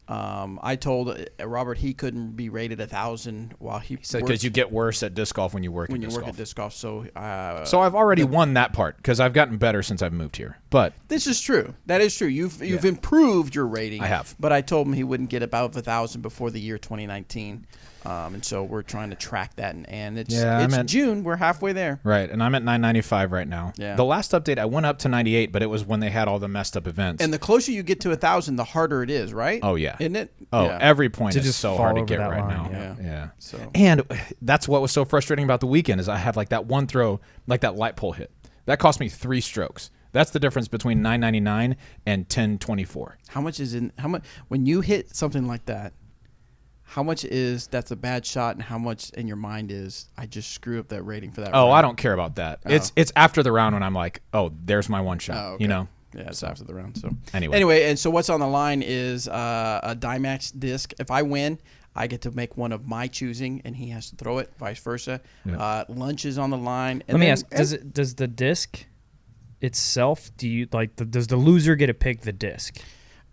I told Robert he couldn't be rated 1,000 while he Said works- because you get worse at disc golf when you work when at you disc work golf. at disc golf. So So I've already won that part because I've gotten better since I've moved here. But this is true. That is true. You've Yeah. improved your rating. I have. But I told him he wouldn't get above 1,000 before the year 2019. And so we're trying to track that, and it's Yeah, I'm at- June. We're halfway there. right, and I'm at 995 right now. Yeah. The last update I went up to 98, but it was when they had all the messed up events. And the closer you get to 1,000, the harder it is, right? Oh yeah. Isn't it? Oh, Yeah. every point To is just so fall hard to over get that right line, now. yeah. Yeah. So And that's what was so frustrating about the weekend is I have like that one throw, like that light pole hit. That cost me 3 strokes. That's the difference between 999 and 1024. how much when you hit something like that? How much is that's a bad shot, and how much in your mind is I just screw up that rating for that? Oh, round? I don't care about that. Oh. It's after the round when I'm like, oh, there's my one shot. Oh, okay. You know. Yeah, it's after the round. So Anyway. and so what's on the line is a Dymax disc. If I win, I get to make one of my choosing, and he has to throw it. Vice versa. Yeah. Lunch is on the line. And Let me then- ask: Does the disc itself? Do you like? Does the loser get to pick the disc?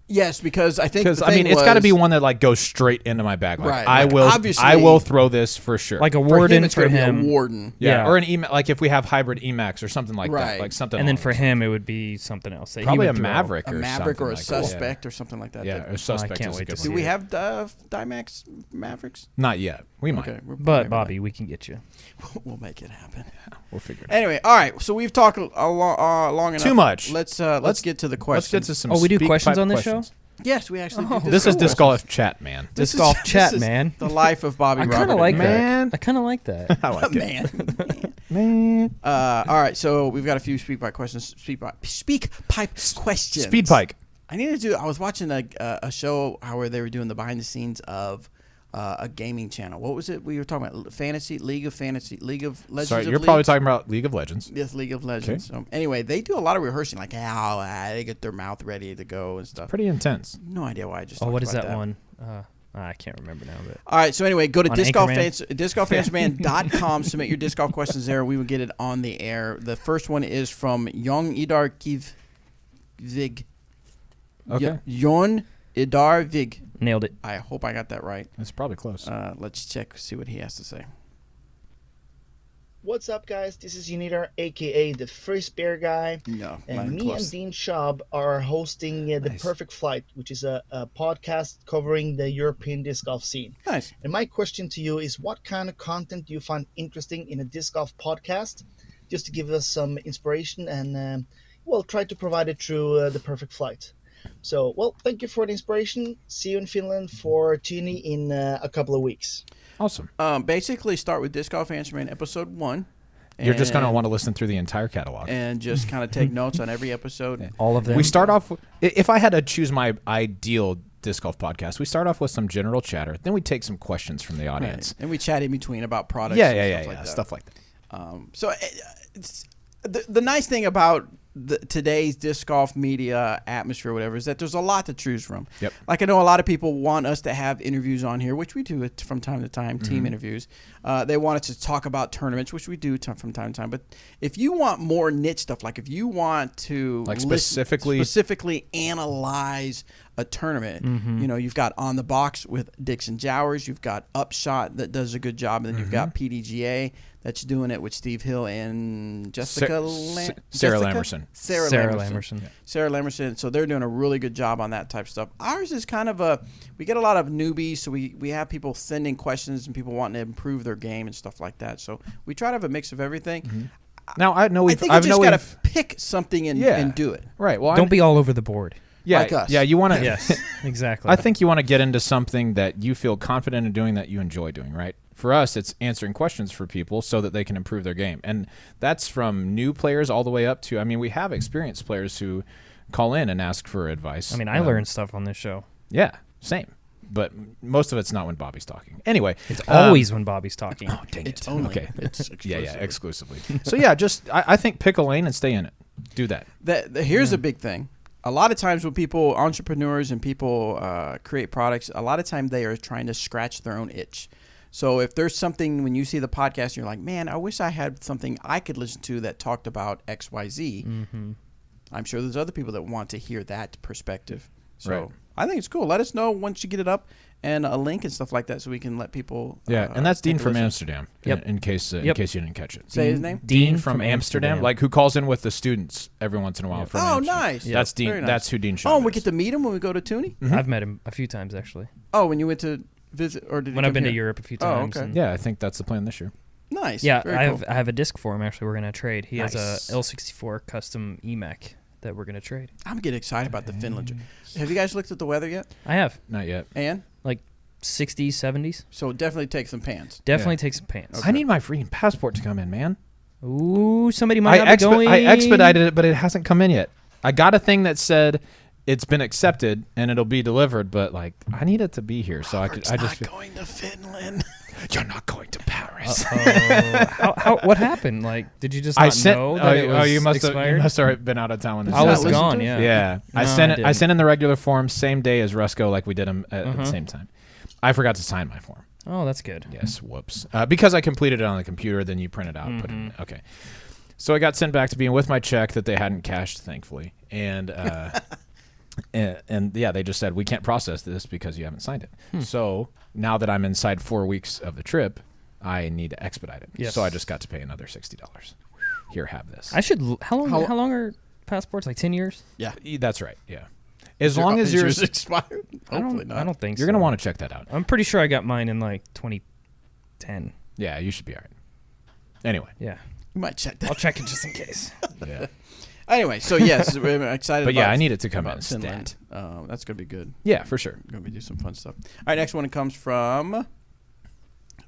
Yes, because I think Because the I mean, thing it's got to was- be one that like goes straight into my bag. Like, Right, I like, will, obviously- I will throw this for sure. Like a for him. warden It's for gonna be him. a warden. yeah, yeah. or an email. Like if we have hybrid Emacs or something like Right. that, like something. And then along for those him, it would be something else. that he probably a would throw. Maverick A or Maverick or a something like that. suspect or something like that. Yeah, that- a suspect can't is a wait good to one. Do we have Dymax Mavericks? Not yet. We might. Okay, But Bobby, we can get you. we'll make it happen. We'll figure it out. Anyway, all right. So we've talked long enough. Too much. Let's Let's- get to the Let's questions. get to some. Oh, we do speak questions pipe on this questions. Yes, we actually. do This is golf disc golf chat, man. This Disc is- golf this chat, is man. The life of Bobby. I kind of Robert. like Man. that. I kind of like that. I like it. Man. Man. All right, so we've got a few speak pipe questions. Speak pipe questions. Speed Pike. I was watching a show where they were doing the behind the scenes of a gaming channel. What was it we were talking about? League of Legends. Sorry, of you're probably Leagues? talking about League of Legends. Yes, League of Legends. So anyway, they do a lot of rehearsing, like they get their mouth ready to go and stuff. Pretty intense. No idea why I just. Oh, talked what is about that one? I can't remember now. But All right, so anyway, go to On discgolffansman.com, submit your disc golf questions there. We will get it on the air. The first one is from Jon Idar Vig. Okay. Jon Idar Vig. nailed it. I hope I got that right. That's probably close. Let's check, see what he has to say. What's up, guys? This is Uniter, aka the First Bear Guy. No, And me and Dean Schaub are hosting The Nice. Perfect Flight, which is a podcast covering the European disc golf scene. Nice. And my question to you is, what kind of content do you find interesting in a disc golf podcast? Just to give us some inspiration and, try to provide it through The Perfect Flight. So, thank you for the inspiration. See you in Finland for Tuni in a couple of weeks. Awesome. Basically, start with Disc Golf Answer Man episode 1. You're just going to and- want to listen through the entire catalog. and just kind of take notes on every episode. All of them. We start off, if I had to choose my ideal disc golf podcast, we start off with some general chatter. Then we take some questions from the audience. And we chat in between about products. Yeah, and yeah, stuff yeah, like yeah. that. Stuff like that. So it's, the nice thing about today's disc golf media atmosphere, or whatever, is that there's a lot to choose from. Yep. Like I know a lot of people want us to have interviews on here, which we do it from time to time, team interviews. They want us to talk about tournaments, which we do from time to time. But if you want more niche stuff, like if you want to Like specifically analyze a tournament, you've got On the Box with Dixon Jowers, you've got Upshot that does a good job, and then you've got PDGA that's doing it with Steve Hill and Sarah Lamerson. Sarah Lamerson. Sarah Lamerson. So they're doing a really good job on that type of stuff. Ours is kind of we get a lot of newbies, so we have people sending questions and people wanting to improve their game and stuff like that. So we try to have a mix of everything. Now, I know I we've... think you just got to we've- pick something and do it. Right. Well, Don't be all over the board. yeah, like us. Yeah, you want to... Yes, exactly. I think you want to get into something that you feel confident in doing, that you enjoy doing, right? For us, it's answering questions for people so that they can improve their game. And that's from new players all the way up to, we have experienced players who call in and ask for advice. I learned stuff on this show. Yeah, same. But most of it's not when Bobby's talking. Anyway. It's always when Bobby's talking. Oh, dang It's it. only. Okay. It's Yeah, exclusive. exclusively. So, yeah, just I think pick a lane and stay in it. Do that. Here's a big thing. A lot of times when people, entrepreneurs and people create products, a lot of time they are trying to scratch their own itch. So if there's something, when you see the podcast, you're like, man, I wish I had something I could listen to that talked about X, Y, Z. I'm sure there's other people that want to hear that perspective. So Right. I think it's cool. Let us know once you get it up and a link and stuff like that so we can let people. Yeah, and that's take Dean a from listen. Amsterdam, Yep. in case you didn't catch it. Say his name? Dean from Amsterdam, like who calls in with the students every once in a while. From Oh, Amsterdam. nice. That's Dean. Very nice. That's who Dean Schaub Oh, and we is. get to meet him when we go to Toonie? I've met him a few times, actually. Oh, when you went to visit? Or did he When I've come been to here? Europe a few Oh, times. okay. and- Yeah, I think that's the plan this year. Nice. Yeah, Very I cool. have a disc for him, actually. We're going to trade. He has Nice. a L64 custom EMAC that we're going to trade. I'm getting excited about the Finland trip. Have you guys looked at the weather yet? I have. Not yet. And? Like 60s, 70s. So definitely take some pants. Definitely Yeah. take some pants. I need my freaking passport to come in, man. Ooh, somebody might not be going. I expedited it, but it hasn't come in yet. I got a thing that said it's been accepted and it'll be delivered, but I need it to be here so I could. I just. going to Finland. You're not going to Paris. What happened? Like, did you just I not sent. know that it was you must expired? have been out of town when this I was happened. gone, to it? yeah. Yeah, I No, sent I it. I didn't. sent in the regular form same day as Rusco, like we did them at the same time. I forgot to sign my form. Oh, that's good. Yes, whoops. Because I completed it on the computer, then you print it out, put it in. Okay. So I got sent back to being with my check that they hadn't cashed, thankfully, and and yeah, they just said we can't process this because you haven't signed it. So now that I'm inside 4 weeks of the trip, I need to expedite it. Yes. So I just got to pay another $60. Here, have this. I should. How long are passports? Like 10 years? Yeah. That's right. Yeah. As long as yours yours, expired. Hopefully not. I don't think you're so. gonna want to check that out. I'm pretty sure I got mine in like 2010. Yeah, you should be all right. Anyway. Yeah. You might check I'll that. check it just in case. Yeah. Anyway, so yes, we're excited. But yeah, about- I need it to come about in Finland. stat. That's gonna be good. Yeah, for sure. Gonna be do some fun stuff. All right, next one comes from.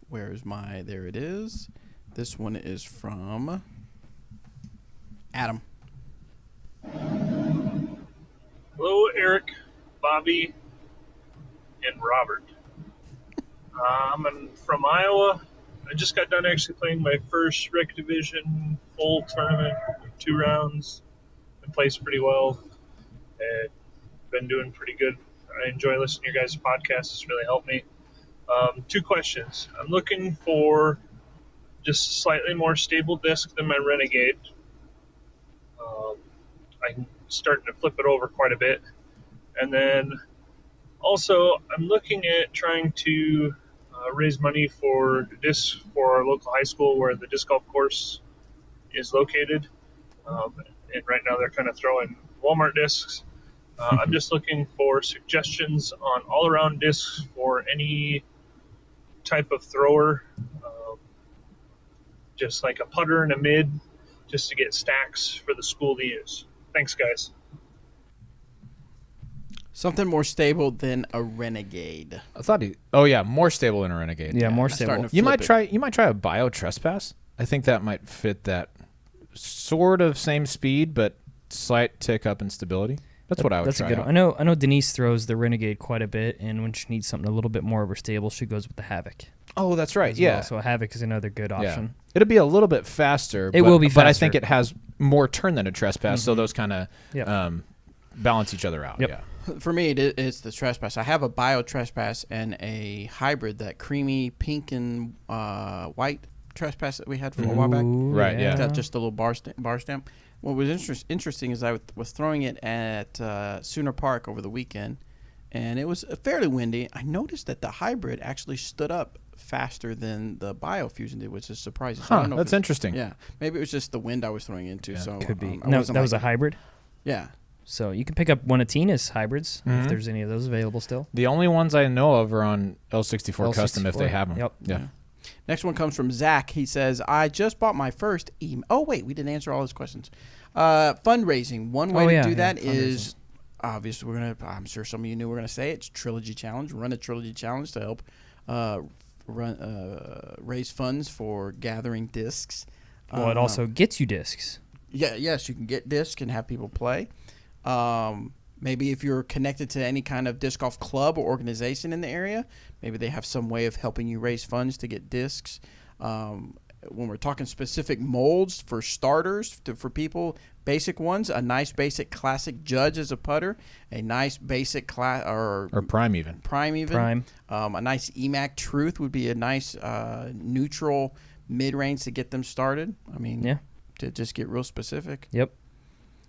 Where's my? There it is. This one is from Adam. Hello, Eric, Bobby, and Robert. From Iowa. I just got done actually playing my first rec division full tournament, 2 rounds, and placed pretty well, and been doing pretty good. I enjoy listening to your guys' podcasts. It's really helped me. 2 questions. I'm looking for just a slightly more stable disc than my Renegade. I'm starting to flip it over quite a bit. And then also, I'm looking at trying to raise money for discs for our local high school where the disc golf course is located. And right now they're kind of throwing Walmart discs. I'm just looking for suggestions on all-around discs for any type of thrower, just like a putter and a mid, just to get stacks for the school to use. Thanks, guys. Something more stable than a Renegade. I thought more stable than a Renegade. Yeah, more I'm starting stable. to You might flip try a Bio Trespass. I think that might fit that sort of same speed, but slight tick up in stability. That's what I would That's try. a good out. one. I know Denise throws the Renegade quite a bit, and when she needs something a little bit more stable, she goes with the Havoc. Oh, that's right. as Yeah. well. So a Havoc is another good option. It'll be a little bit faster. It will be But I faster. think it has more turn than a Trespass, so those kind of Yep. balance each other out. Yep. Yeah. For me, it's the Trespass. I have a Bio Trespass and a hybrid, that creamy pink and white Trespass that we had from a while back. Ooh, Right, yeah. Got just a little bar stamp. What was interesting is I was throwing it at Sooner Park over the weekend, and it was fairly windy. I noticed that the hybrid actually stood up faster than the Biofusion did, which is surprising. So I Huh, don't know if that's it's- interesting. Yeah, maybe it was just the wind I was throwing into. So Could be. I No, wasn't that was a liking- hybrid. Yeah. So you can pick up one of Tina's hybrids Mhm. if there's any of those available still. The only ones I know of are on L64 Custom if they L64. have them. Yep. Yeah. Next one comes from Zach. He says, I just bought my first Oh, wait, we didn't answer all his questions. Fundraising. One way to do that is, obviously, I'm sure some of you knew we're going to say it's Trilogy Challenge. Run a Trilogy Challenge to help raise funds for gathering discs. Well, it also gets you discs. Yes, you can get discs and have people play. Maybe if you're connected to any kind of disc golf club or organization in the area, maybe they have some way of helping you raise funds to get discs. When we're talking specific molds for starters, for people, basic ones, a nice basic classic Judge as a putter, a nice basic Or Prime even. Prime even. Prime. A nice EMAC Truth would be a nice neutral mid-range to get them started. I mean, Yeah. to just get real specific. Yep.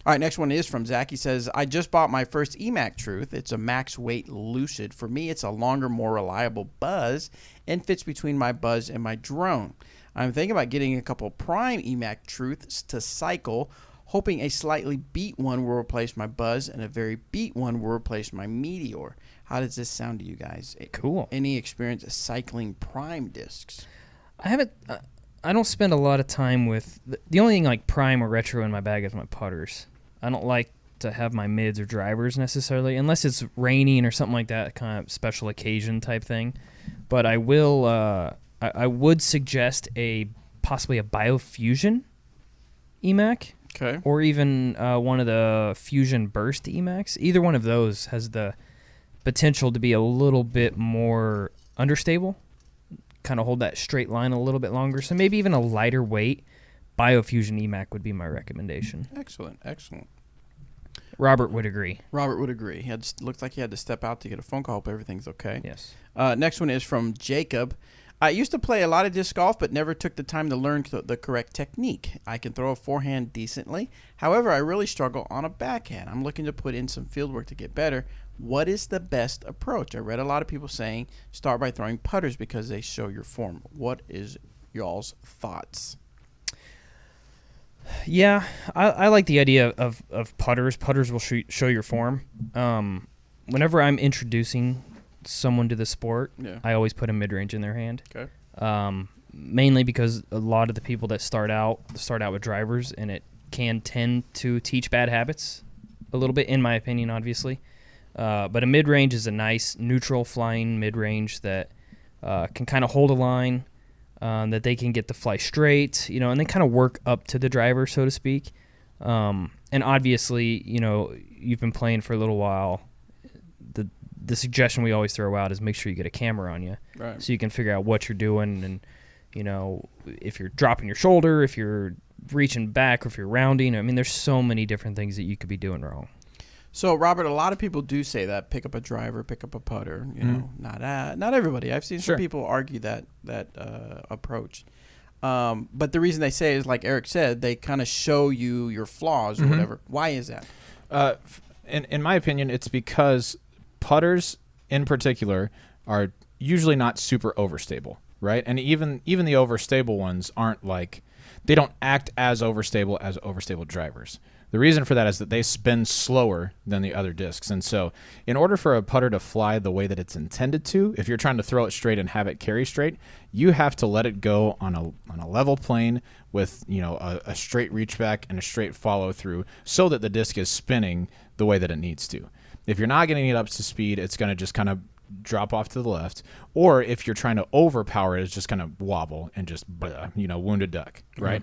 All right, next one is from Zach. He says, I just bought my first EMAC Truth. It's a max weight Lucid. For me, it's a longer, more reliable buzz and fits between my buzz and my drone. I'm thinking about getting a couple Prime EMAC Truths to cycle, hoping a slightly beat one will replace my buzz and a very beat one will replace my Meteor. How does this sound to you guys? Cool. Any experience cycling Prime discs? I haven't. I don't spend a lot of time with the only thing like Prime or retro in my bag is my putters. I don't like to have my mids or drivers necessarily, unless it's raining or something like that, kind of special occasion type thing. But I will. I would suggest possibly a Biofusion EMAC, Okay. or even one of the Fusion Burst EMACs. Either one of those has the potential to be a little bit more understable, kind of hold that straight line a little bit longer. So maybe even a lighter weight Biofusion EMAC would be my recommendation. Excellent. Robert would agree. Robert would agree. Looked like he had to step out to get a phone call. Hope everything's okay. Yes. Next one is from Jacob. I used to play a lot of disc golf, but never took the time to learn the correct technique. I can throw a forehand decently. However, I really struggle on a backhand. I'm looking to put in some field work to get better. What is the best approach? I read a lot of people saying start by throwing putters because they show your form. What is y'all's thoughts? Yeah, I like the idea of putters. Putters will show your form. Whenever I'm introducing someone to the sport, Yeah. I always put a mid-range in their hand. Okay. Mainly because a lot of the people that start out with drivers, and it can tend to teach bad habits a little bit, in my opinion, obviously. But a mid-range is a nice neutral flying mid-range that can kind of hold a line, that they can get the fly straight, and they kind of work up to the driver, so to speak. And obviously, you've been playing for a little while. The the suggestion we always throw out is make sure you get a camera on you, Right. so you can figure out what you're doing, and if you're dropping your shoulder, if you're reaching back, or if you're rounding. I mean, there's so many different things that you could be doing wrong. So, Robert, a lot of people do say that pick up a driver, pick up a putter. You know, not everybody. I've seen Sure. some people argue that approach. But the reason they say is, like Eric said, they kind of show you your flaws or whatever. Why is that? In my opinion, it's because putters in particular are usually not super overstable, right? And even the overstable ones aren't like, they don't act as overstable drivers. The reason for that is that they spin slower than the other discs. And so in order for a putter to fly the way that it's intended to, if you're trying to throw it straight and have it carry straight, you have to let it go on a level plane with a straight reach back and a straight follow through, so that the disc is spinning the way that it needs to. If you're not getting it up to speed, it's going to just kind of drop off to the left. Or if you're trying to overpower it, it's just going to wobble and just wounded duck, right?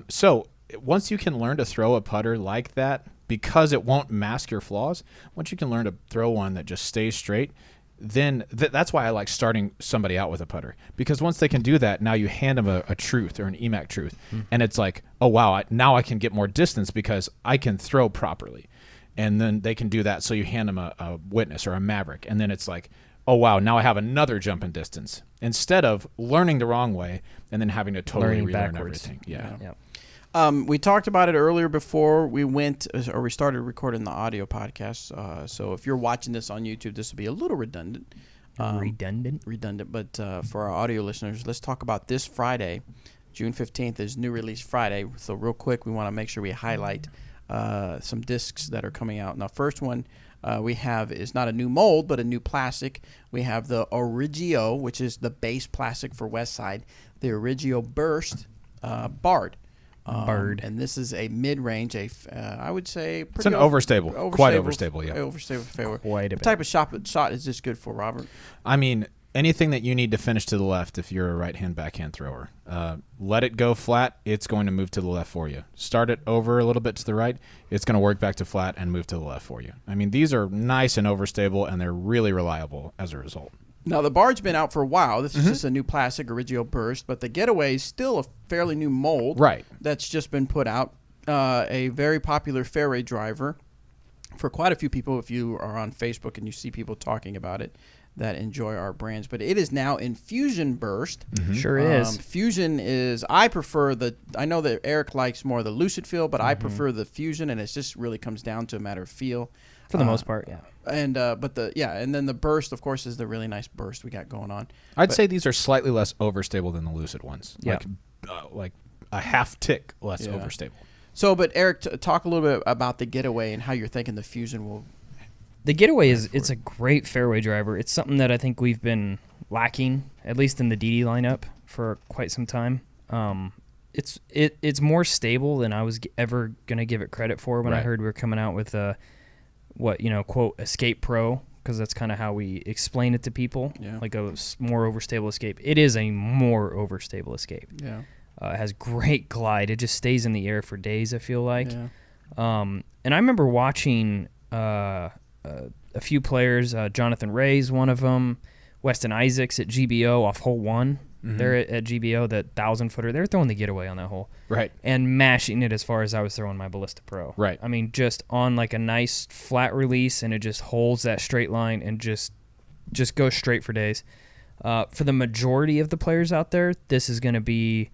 So once you can learn to throw a putter like that, because it won't mask your flaws, once you can learn to throw one that just stays straight, then that's why I like starting somebody out with a putter. Because once they can do that, now you hand them a truth or an EMAC truth. And it's like, oh, wow, now I can get more distance because I can throw properly. And then they can do that, so you hand them a witness or a maverick. And then it's like, oh, wow, now I have another jump in distance. Instead of learning the wrong way and then having to totally Learning relearn backwards. everything. Yeah. We talked about it earlier before we started recording the audio podcast. So if you're watching this on YouTube, this will be a little redundant. Redundant, but for our audio listeners, let's talk about this Friday. June 15th is New Release Friday. So real quick, we want to make sure we highlight some discs that are coming out. Now, first one we have is not a new mold, but a new plastic. We have the Origio, which is the base plastic for Westside. The Origio Burst Bard. And this is a mid-range, I would say It's an overstable. Quite overstable, yeah. Overstable fairway. Quite a bit. What type of shot is this good for, Robert? I mean, anything that you need to finish to the left if you're a right-hand backhand thrower. Let it go flat, it's going to move to the left for you. Start it over a little bit to the right, it's going to work back to flat and move to the left for you. I mean, these are nice and overstable, and they're really reliable as a result. Now, the Bard's been out for a while. This is just a new plastic Origio Burst, but the Getaway is still a fairly new mold. Right. That's just been put out. A very popular fairway driver for quite a few people, if you are on Facebook and you see people talking about it, that enjoy our brands. But it is now in Fusion Burst. Sure is. Fusion is, I know that Eric likes more of the Lucid feel, but I prefer the Fusion, and it just really comes down to a matter of feel. For the most part, yeah. And and then the Burst, of course, is the really nice Burst we got going on. I'd say these are slightly less overstable than the Lucid ones. Yeah. Like a half tick less overstable. So, but Eric, talk a little bit about the Getaway and how you're thinking the Fusion will. The Getaway it's a great fairway driver. It's something that I think we've been lacking, at least in the DD lineup, for quite some time. It's more stable than I was ever gonna give it credit for when I heard we were coming out with quote Escape Pro, because that's kind of how we explain it to people, like a more overstable Escape. It is a more overstable Escape. Yeah. It has great glide. It just stays in the air for days, I feel like. Yeah. And I remember watching a few players, Jonathan Ray's one of them, Weston Isaacs at GBO off hole 1. They're at GBO, that 1,000-footer. They're throwing the Getaway on that hole. Right. And mashing it as far as I was throwing my Ballista Pro. Right. I mean, just on like a nice flat release, and it just holds that straight line and just goes straight for days. For the majority of the players out there, this is going to be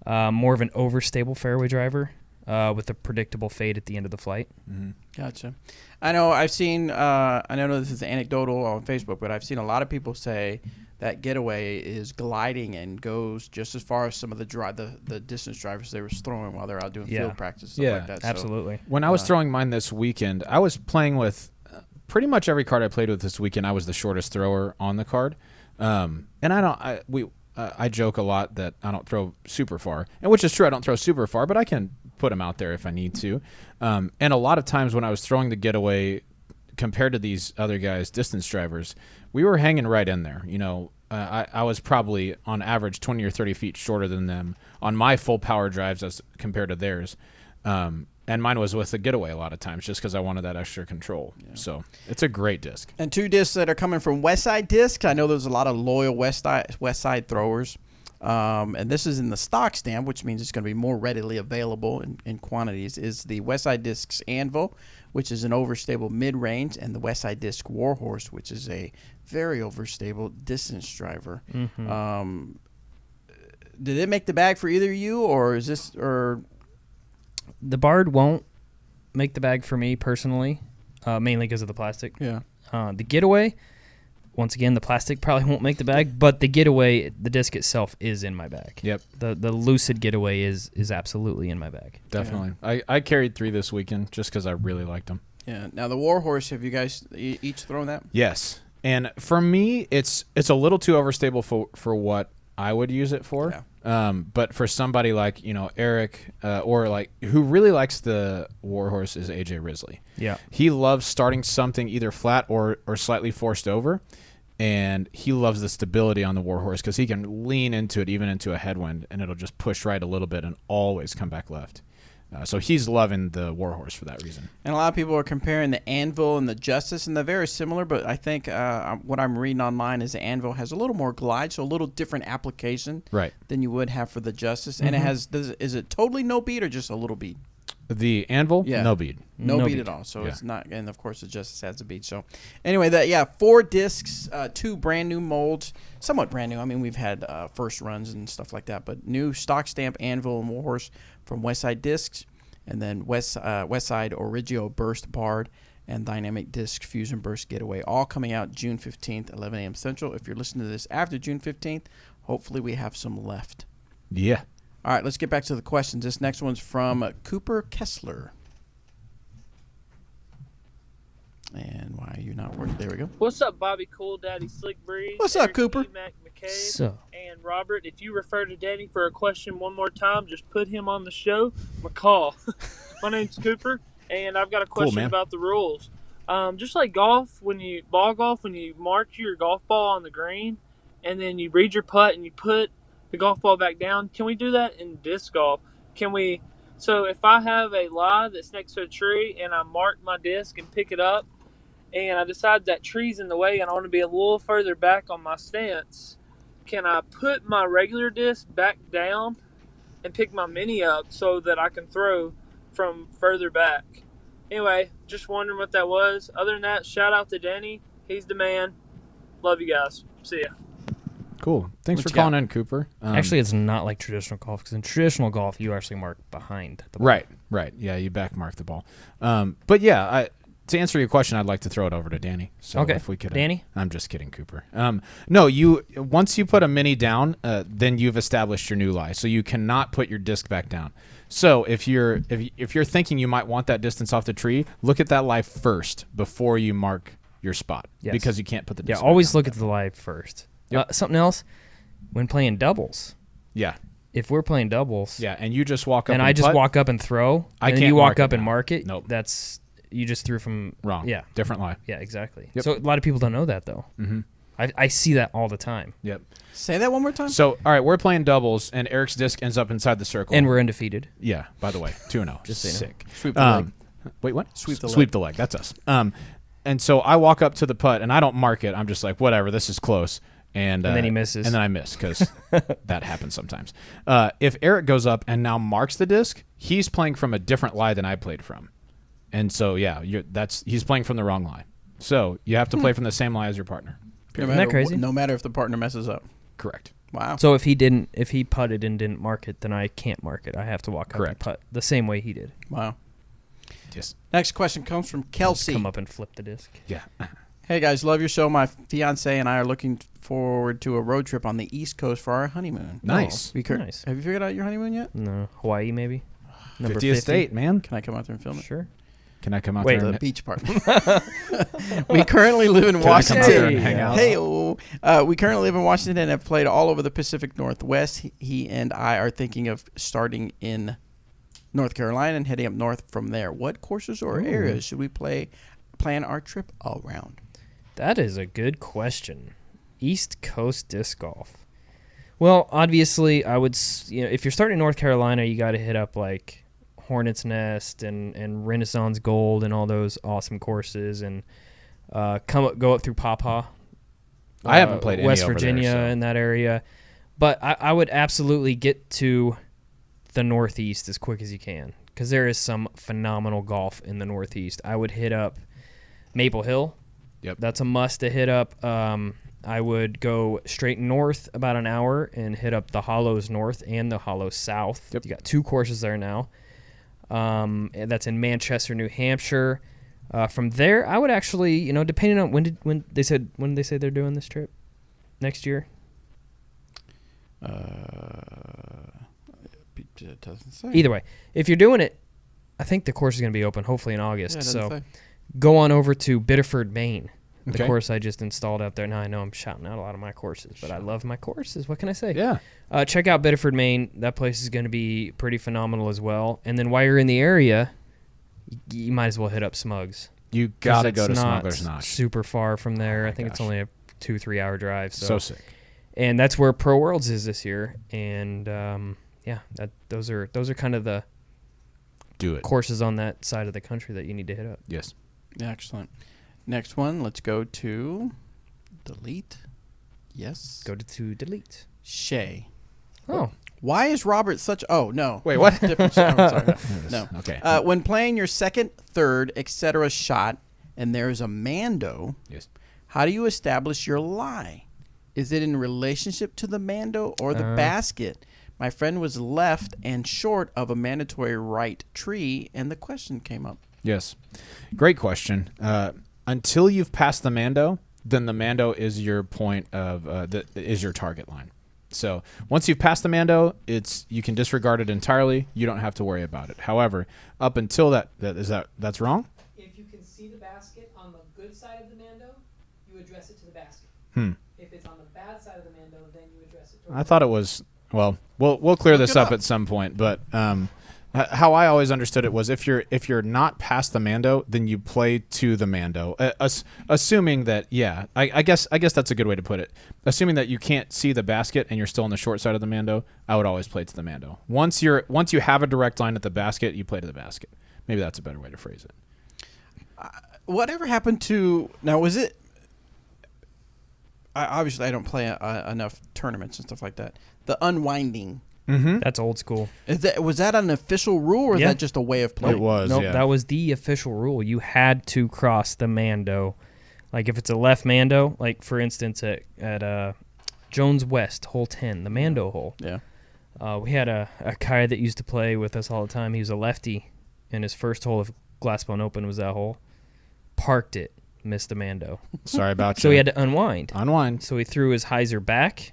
more of an overstable fairway driver with a predictable fade at the end of the flight. Gotcha. I know I've seen, I know this is anecdotal on Facebook, but I've seen a lot of people say that Getaway is gliding and goes just as far as some of the distance drivers they were throwing while they're out doing field practice, stuff like that. Absolutely. So, when I was throwing mine this weekend, I was playing with pretty much every card I played with this weekend. I was the shortest thrower on the card, and I joke a lot that I don't throw super far, and which is true. I don't throw super far, but I can put them out there if I need to. And a lot of times when I was throwing the Getaway, compared to these other guys, distance drivers, we were hanging right in there. I was probably on average 20 or 30 feet shorter than them on my full power drives as compared to theirs. And mine was with the Getaway a lot of times just because I wanted that extra control. So it's a great disc. And 2 discs that are coming from Westside Discs. I know there's a lot of loyal Westside throwers. And this is in the stock stamp, which means it's going to be more readily available in quantities, is the Westside Discs Anvil, which is an overstable mid-range, and the Westside Disc Warhorse, which is a very overstable distance driver. Did it make the bag for either of you, or is this The Bard won't make the bag for me personally, mainly because of the plastic. Yeah. The Getaway, once again, the plastic probably won't make the bag, but the Getaway, the disc itself, is in my bag. Yep. The Lucid Getaway is absolutely in my bag. Definitely. I carried 3 this weekend just because I really liked them. Yeah. Now the Warhorse, have you guys each thrown that? Yes. And for me, it's a little too overstable for what I would use it for. Yeah. But for somebody like, Eric, or like who really likes the Warhorse is AJ Risley. Yeah. He loves starting something either flat or slightly forced over. And he loves the stability on the Warhorse because he can lean into it, even into a headwind, and it'll just push right a little bit and always come back left. So he's loving the Warhorse for that reason. And a lot of people are comparing the Anvil and the Justice, and they're very similar, but I think what I'm reading online is the Anvil has a little more glide, so a little different application Right. than you would have for the Justice. And it has, is it totally no bead or just a little bead? The Anvil, Yeah. no bead. No, No bead bead. at all. So Yeah. it's not, and of course the Justice has a bead. So anyway, 4 discs, 2 brand new molds, somewhat brand new. I mean, we've had first runs and stuff like that, but new stock stamp Anvil and Warhorse from Westside Discs, and then Westside Origio Burst Bard and Dynamic Disc Fusion Burst Getaway, all coming out June 15th, 11 a.m. Central. If you're listening to this after June 15th, hopefully we have some left. Yeah. All right, let's get back to the questions. This next one's from Cooper Kessler. And why are you not working? There we go. What's up, Bobby Cool Daddy Slick Breeze? What's up, Eric Cooper? E. Mac McCabe, So, and Robert. If you refer to Danny for a question one more time, just put him on the show. McCall. My name's Cooper, and I've got a question man. about the rules. Just like golf, when you mark your golf ball on the green, and then you read your putt and you put the golf ball back down. Can we do that in disc golf? Can we? So if I have a lie that's next to a tree and I mark my disc and pick it up, and I decide that tree's in the way and I want to be a little further back on my stance, can I put my regular disc back down and pick my mini up so that I can throw from further back? Anyway, just wondering what that was. Other than that, shout out to Danny. He's the man. Love you guys. See ya. Cool. Thanks What for you calling in, Cooper. actually, it's not like traditional golf, because in traditional golf, you actually mark behind the ball. Right. Yeah, you back mark the ball. But yeah, to answer your question, I'd like to throw it over to Danny. So Okay. if we could, Danny? I'm just kidding, Cooper. No, once you put a mini down, then you've established your new lie. So you cannot put your disc back down. So if you're thinking you might want that distance off the tree, look at that lie first before you mark your spot, Yes. because you can't put the Yeah, disc back always down. look at the live first. Yep. Something else, when playing doubles, Yeah, if we're playing doubles, yeah, and you just walk up and I just putt, walk up and throw, I and then can't you mark walk it up and now. mark it, Nope. that's you just threw from wrong. Yeah, Different lie. yeah, exactly. Yep. So a lot of people don't know that though. Mm-hmm. I see that all the time, Yep. Say that one more time. So all right, we're playing doubles, and Eric's disc ends up inside the circle. and we're undefeated. Yeah, by the way, 2-0. Just so you know. sick. Sweep the leg. Wait, what? Sweep the leg. Sweep the leg. That's us. And so I walk up to the putt, and I don't mark it. I'm just like, whatever, this is close. And then he misses. And then I miss, because that happens sometimes. If Eric goes up and now marks the disc, he's playing from a different lie than I played from. And so, yeah, he's playing from the wrong lie. So you have to play from the same lie as your partner. No Isn't that matter crazy? No matter if the partner messes up. Correct. Wow. So if he putted and didn't mark it, then I can't mark it. I have to walk up and Correct. putt the same way he did. Wow. Yes. Next question comes from Kelsey. Come up and flip the disc. Yeah. Hey guys, love your show. My fiance and I are looking forward to a road trip on the East Coast for our honeymoon. Nice. Nice. Have you figured out your honeymoon yet? No, Hawaii maybe. Number 50th state, man. Can I come out there and film it? Sure. Can I come out Wait, there? The And, beach part. We currently live in Can I come out there Washington. and hang out? Hey, we currently live in Washington and have played all over the Pacific Northwest. He and I are thinking of starting in North Carolina and heading up north from there. What courses or areas should we plan our trip around? That is a good question. East Coast disc golf. Well, obviously, I would. If you're starting in North Carolina, you got to hit up like Hornets Nest and Renaissance Gold and all those awesome courses, and go up through Pawpaw. I haven't played any West over Virginia there, so. in that area, but I would absolutely get to the Northeast as quick as you can, because there is some phenomenal golf in the Northeast. I would hit up Maple Hill. Yep. That's a must to hit up. I would go straight north about an hour and hit up the Hollows North and the Hollows South. Yep. You got 2 courses there now. And that's in Manchester, New Hampshire. From there, I would actually, depending on when they say they're doing this trip next year. It doesn't say. Either way, if you're doing it, I think the course is going to be open hopefully in August. Yeah, it doesn't So say. go on over to Biddeford, Maine. The Okay. course I just installed out there. Now I know I'm shouting out a lot of my courses, but I love my courses. What can I say? Yeah. Check out Biddeford, Maine. That place is going to be pretty phenomenal as well. And then while you're in the area, you might as well hit up Smugs. You 'Cause got to it's go to not Smuggler's Notch. super far from there. Oh I my think it's gosh. only a 2-3 hour drive. So sick. And that's where Pro Worlds is this year. And those are kind of the Do it. courses on that side of the country that you need to hit up. Yes. Excellent. Next one, let's go to delete. Yes. Go to delete. Shay. Oh, Why is Robert such? Oh no. Wait, what? Different. I'm sorry. No. Okay. When playing your second, third, etc. shot, and there is a Mando, Yes. how do you establish your lie? Is it in relationship to the Mando or the basket? My friend was left and short of a mandatory right tree, and the question came up. Yes. Great question. Until you've passed the Mando, then the Mando is your point of is your target line. So once you've passed the Mando, you can disregard it entirely. You don't have to worry about it. However, up until that's wrong. If you can see the basket on the good side of the Mando, you address it to the basket. If it's on the bad side of the Mando, then you address it to I thought it was. Well, we'll clear this it up up. at some point, but how I always understood it was if you're not past the Mando, then you play to the Mando, assuming that I guess that's a good way to put it. Assuming that you can't see the basket and you're still on the short side of the Mando, I would always play to the Mando. Once you have a direct line at the basket, you play to the basket. Maybe that's a better way to phrase it. Whatever happened to now? Was it? Obviously, I don't play enough tournaments and stuff like that. The unwinding. that's old school. Was that an official rule, or is Yeah. that just a way of playing? It was. Nope, yeah. that was the official rule. You had to cross the Mando. Like if it's a left Mando, like for instance at Jones West, hole 10, the Mando hole. Yeah. We had a guy that used to play with us all the time. He was a lefty, and his first hole of Glassbone Open was that hole. Parked it, missed the Mando. Sorry about So you. he had to unwind. Unwind. So he threw his hyzer back,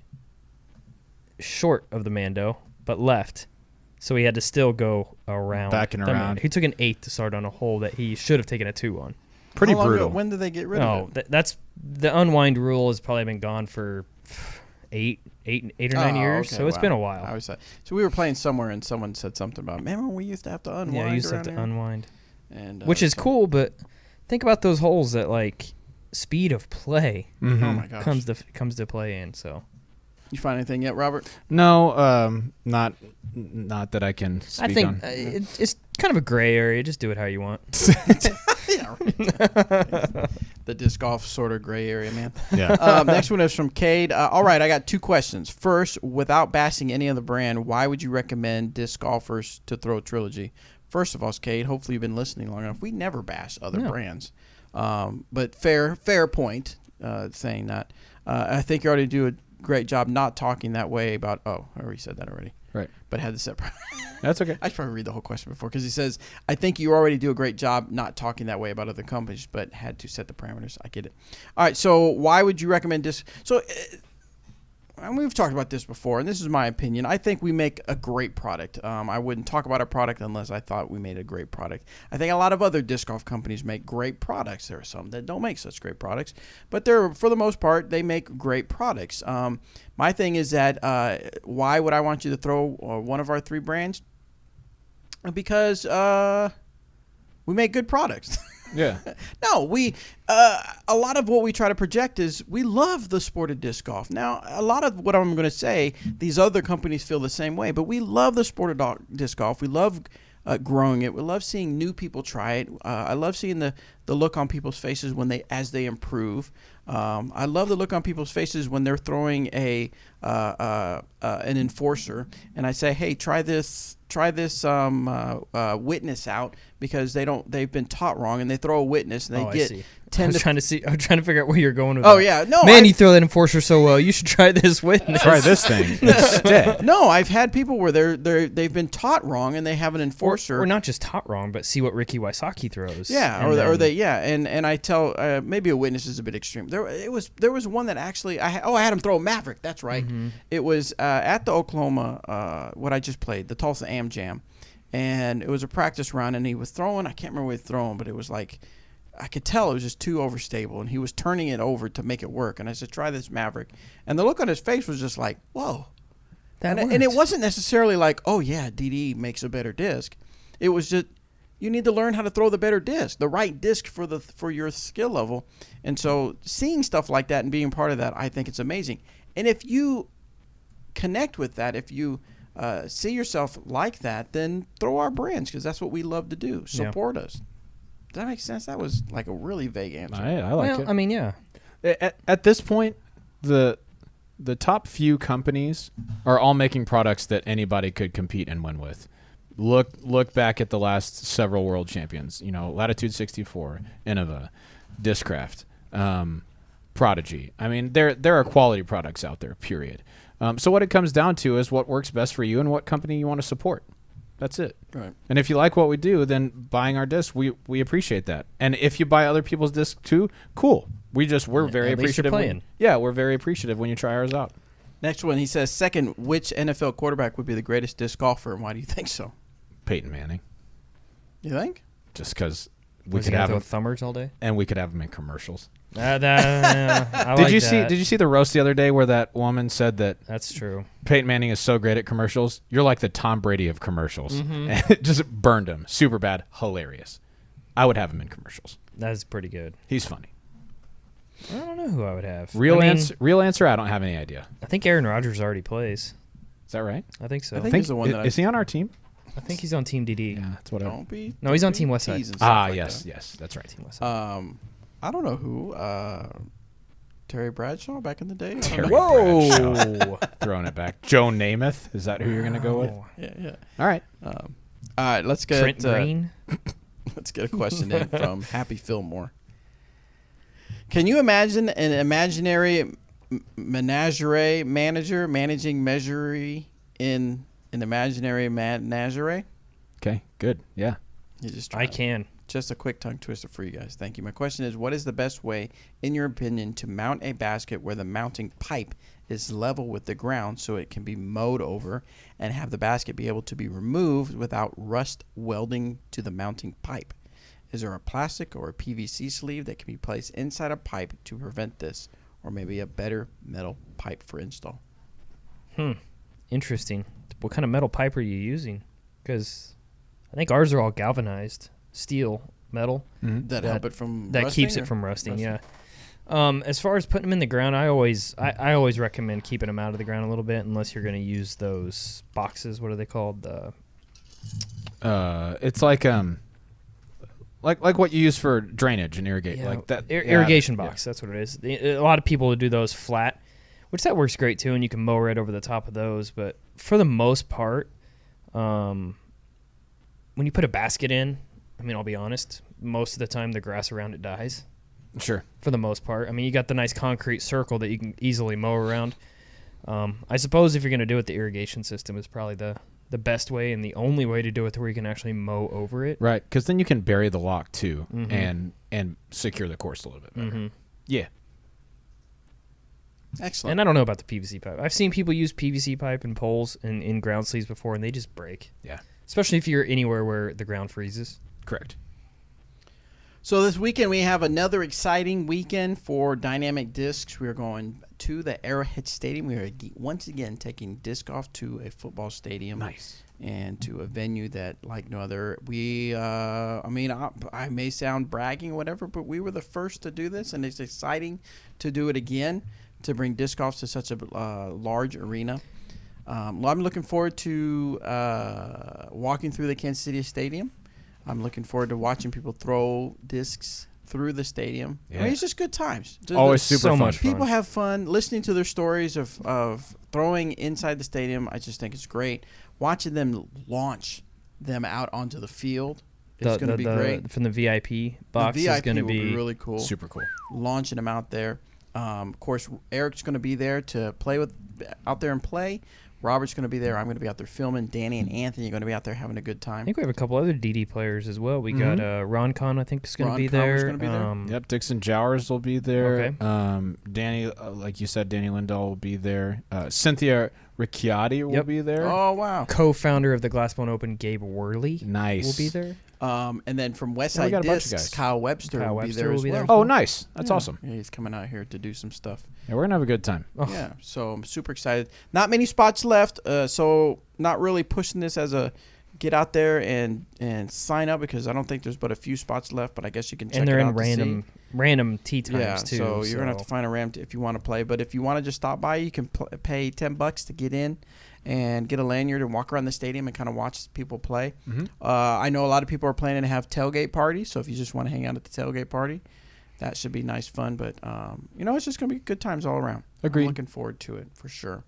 short of the Mando, but left. So he had to still go around. Back and the around. Mando. He took an 8 to start on a hole that he should have taken a 2 on. Pretty How long brutal. ago- when did they get rid No, of it? that's the unwind rule has probably been gone for 8 or 9 years. okay, So it's wow. been a while. I was so we were playing somewhere and someone said something about, remember when we used to have to unwind? Yeah, you used to have around to here?" unwind, And, which is so- cool. But think about those holes that like speed of play Oh my gosh! comes to play in. So You find anything yet, Robert? No, not that I can speak I think on. it's kind of a gray area. Just do it how you want. Yeah, the disc golf sort of gray area, man. Yeah. Next one is from Cade. All right, I got 2 questions. First, without bashing any other brand, why would you recommend disc golfers to throw Trilogy? First of all, Cade, hopefully you've been listening long enough. We never bash other No. brands. But fair point saying that. I think you already do a great job not talking that way about, I already said that already. Right. But had to separate. That's okay. I should probably read the whole question before because he says, I think you already do a great job not talking that way about other companies, but had to set the parameters. I get it. All right. So why would you recommend this? So and we've talked about this before, and this is my opinion. I think we make a great product. I wouldn't talk about a product unless I thought we made a great product. I think a lot of other disc golf companies make great products. There are some that don't make such great products, but for the most part, they make great products. My thing is that why would I want you to throw one of our 3 brands? Because we make good products. Yeah. No, we a lot of what we try to project is we love the sport of disc golf. Now, a lot of what I'm going to say, these other companies feel the same way, but we love the sport of disc golf. We love growing it. We love seeing new people try it. I love seeing the look on people's faces as they improve. I love the look on people's faces when they're throwing an enforcer, and I say, hey, try this witness out, because they've been taught wrong, and they throw a witness and they get 10 I was trying to figure out where you're going with Oh that. yeah, no, Man, you throw that enforcer so well. You should try this witness. Try this thing instead. No, I've had people where they've been taught wrong and they have an enforcer. Or not just taught wrong, but see what Ricky Wysocki throws. Yeah, and I tell maybe a witness is a bit extreme. There was one that actually I had him throw a Maverick. That's right. Mm-hmm. It was at the Oklahoma what I just played, the Tulsa Am Jam, and it was a practice run, and he was throwing. I can't remember what he was throwing, but it was like I could tell it was just too overstable, and he was turning it over to make it work. And I said, try this Maverick, and the look on his face was just like, whoa. And it wasn't necessarily like, oh yeah, DD makes a better disc. It was just, you need to learn how to throw the better disc, the right disc for your skill level. And so seeing stuff like that and being part of that, I think it's amazing. And if you connect with that, if you see yourself like that, then throw our brands, because that's what we love to do. Support us. Does that make sense? That was like a really vague answer. I like it. I mean, yeah. At this point, the top few companies are all making products that anybody could compete and win with. Look back at the last several world champions. Latitude 64, Innova, Discraft, Prodigy. I mean, there are quality products out there. Period. So what it comes down to is what works best for you and what company you want to support. That's it. Right. And if you like what we do, then buying our disc, we appreciate that. And if you buy other people's discs too, cool. We're very at least you're appreciative. playing. We're very appreciative when you try ours out. Next one, he says, second, which NFL quarterback would be the greatest disc golfer, and why do you think so? Peyton Manning. You think? Just because we Was he could gonna have throw him, thumbers all day? and we could have him in commercials. Did Did you see the roast the other day where that woman said that That's true. Peyton Manning is so great at commercials? You're like the Tom Brady of commercials. Mm-hmm. And it just burned him. Super bad. Hilarious. I would have him in commercials. That's pretty good. He's funny. I don't know who I would have. Real answer. I don't have any idea. I think Aaron Rodgers already plays. Is that right? I think so. I think he's the one that is he on our team? I think he's on Team DD. Yeah, that's what I. Don't be. No, he's on don't Team be Westside. teasing stuff like Yes, that. yes, that's right. Team Westside. I don't know who. Terry Bradshaw back in the day. I don't Terry know. Whoa! Throwing it back. Joe Namath. Is that who you're going to go with? Oh. Yeah. All right. All right. Let's get Trent Green. Let's get a question in from Happy Fillmore. Can you imagine an imaginary menagerie manager managing menagerie in an imaginary menagerie? Okay. Good. Yeah. You just I tried. can. Just a quick tongue twister for you guys. Thank you. My question is, what is the best way, in your opinion, to mount a basket where the mounting pipe is level with the ground so it can be mowed over and have the basket be able to be removed without rust welding to the mounting pipe? Is there a plastic or a PVC sleeve that can be placed inside a pipe to prevent this, or maybe a better metal pipe for install? Interesting. What kind of metal pipe are you using? Because I think ours are all galvanized steel, metal. That help it from That rusting, keeps it or- from rusting. Yeah. As far as putting them in the ground, I always recommend keeping them out of the ground a little bit, unless you're going to use those boxes. What are they called? It's like what you use for drainage and irrigate, like that irrigation yeah. box. That's what it is. A lot of people do those flat, which that works great too, and you can mow right over the top of those. But for the most part, when you put a basket in, I mean, I'll be honest, most of the time the grass around it dies. Sure. For the most part. I mean, you got the nice concrete circle that you can easily mow around. I suppose if you're going to do it, the irrigation system is probably the best way and the only way to do it to where you can actually mow over it. Right, because then you can bury the lock too and secure the course a little bit better. Yeah. Excellent. And I don't know about the PVC pipe. I've seen people use PVC pipe and poles in ground sleeves before, and they just break. Yeah. Especially if you're anywhere where the ground freezes. Correct. So this weekend we have another exciting weekend for Dynamic Discs. We are going to the Arrowhead Stadium. We are once again taking disc golf to a football stadium. Nice. And to a venue that like no other. We, I may sound bragging or whatever, but we were the first to do this, and it's exciting to do it again, to bring disc golf to such a large arena. Well, I'm looking forward to walking through the Kansas City Stadium. I'm looking forward to watching people throw discs through the stadium. I mean, Yeah. it's just good times. Always super so fun. much fun. People have fun listening to their stories of throwing inside the stadium. I just think it's great. Watching them launch them out onto the field is going to be great. From the VIP box the VIP is going to will be really cool. Super cool. Launching them out there. Of course, Eric's going to be there to out there and play. Robert's going to be there. I'm going to be out there filming. Danny and Anthony are going to be out there having a good I time. think we have a couple other DD players as well. We got Ron Con, I think, is going to Ron be Conver's there. gonna be there. Yep, Dixon Jowers will be there. Okay. Danny, like you said, Danny Lindahl will be there. Cynthia Ricciardi will Yep. be there. Oh, wow. Co-founder of the Glassbone Open, Gabe Worley, Nice. will be there. And then from Yeah, we Westside got a bunch of Discs, guys. Kyle Webster Kyle will be Webster there will as be there well. Oh, nice. That's awesome. Yeah, he's coming out here to do some stuff. Yeah, we're gonna have a good time. Oh. Yeah, so I'm super excited. Not many spots left, so not really pushing this as a get out there and sign up because I don't think there's but a few spots left. But I guess you can check And they're it in out to see. random tee times, Yeah, too. so you're gonna have to find a ramp if you want to play. But if you want to just stop by, you can pay $10 to get in and get a lanyard and walk around the stadium and kind of watch people play. I know a lot of people are planning to have tailgate parties, so if you just want to hang out at the tailgate party, that should be nice fun. But it's just gonna be good times all around. Agreed. I'm looking forward to it for sure.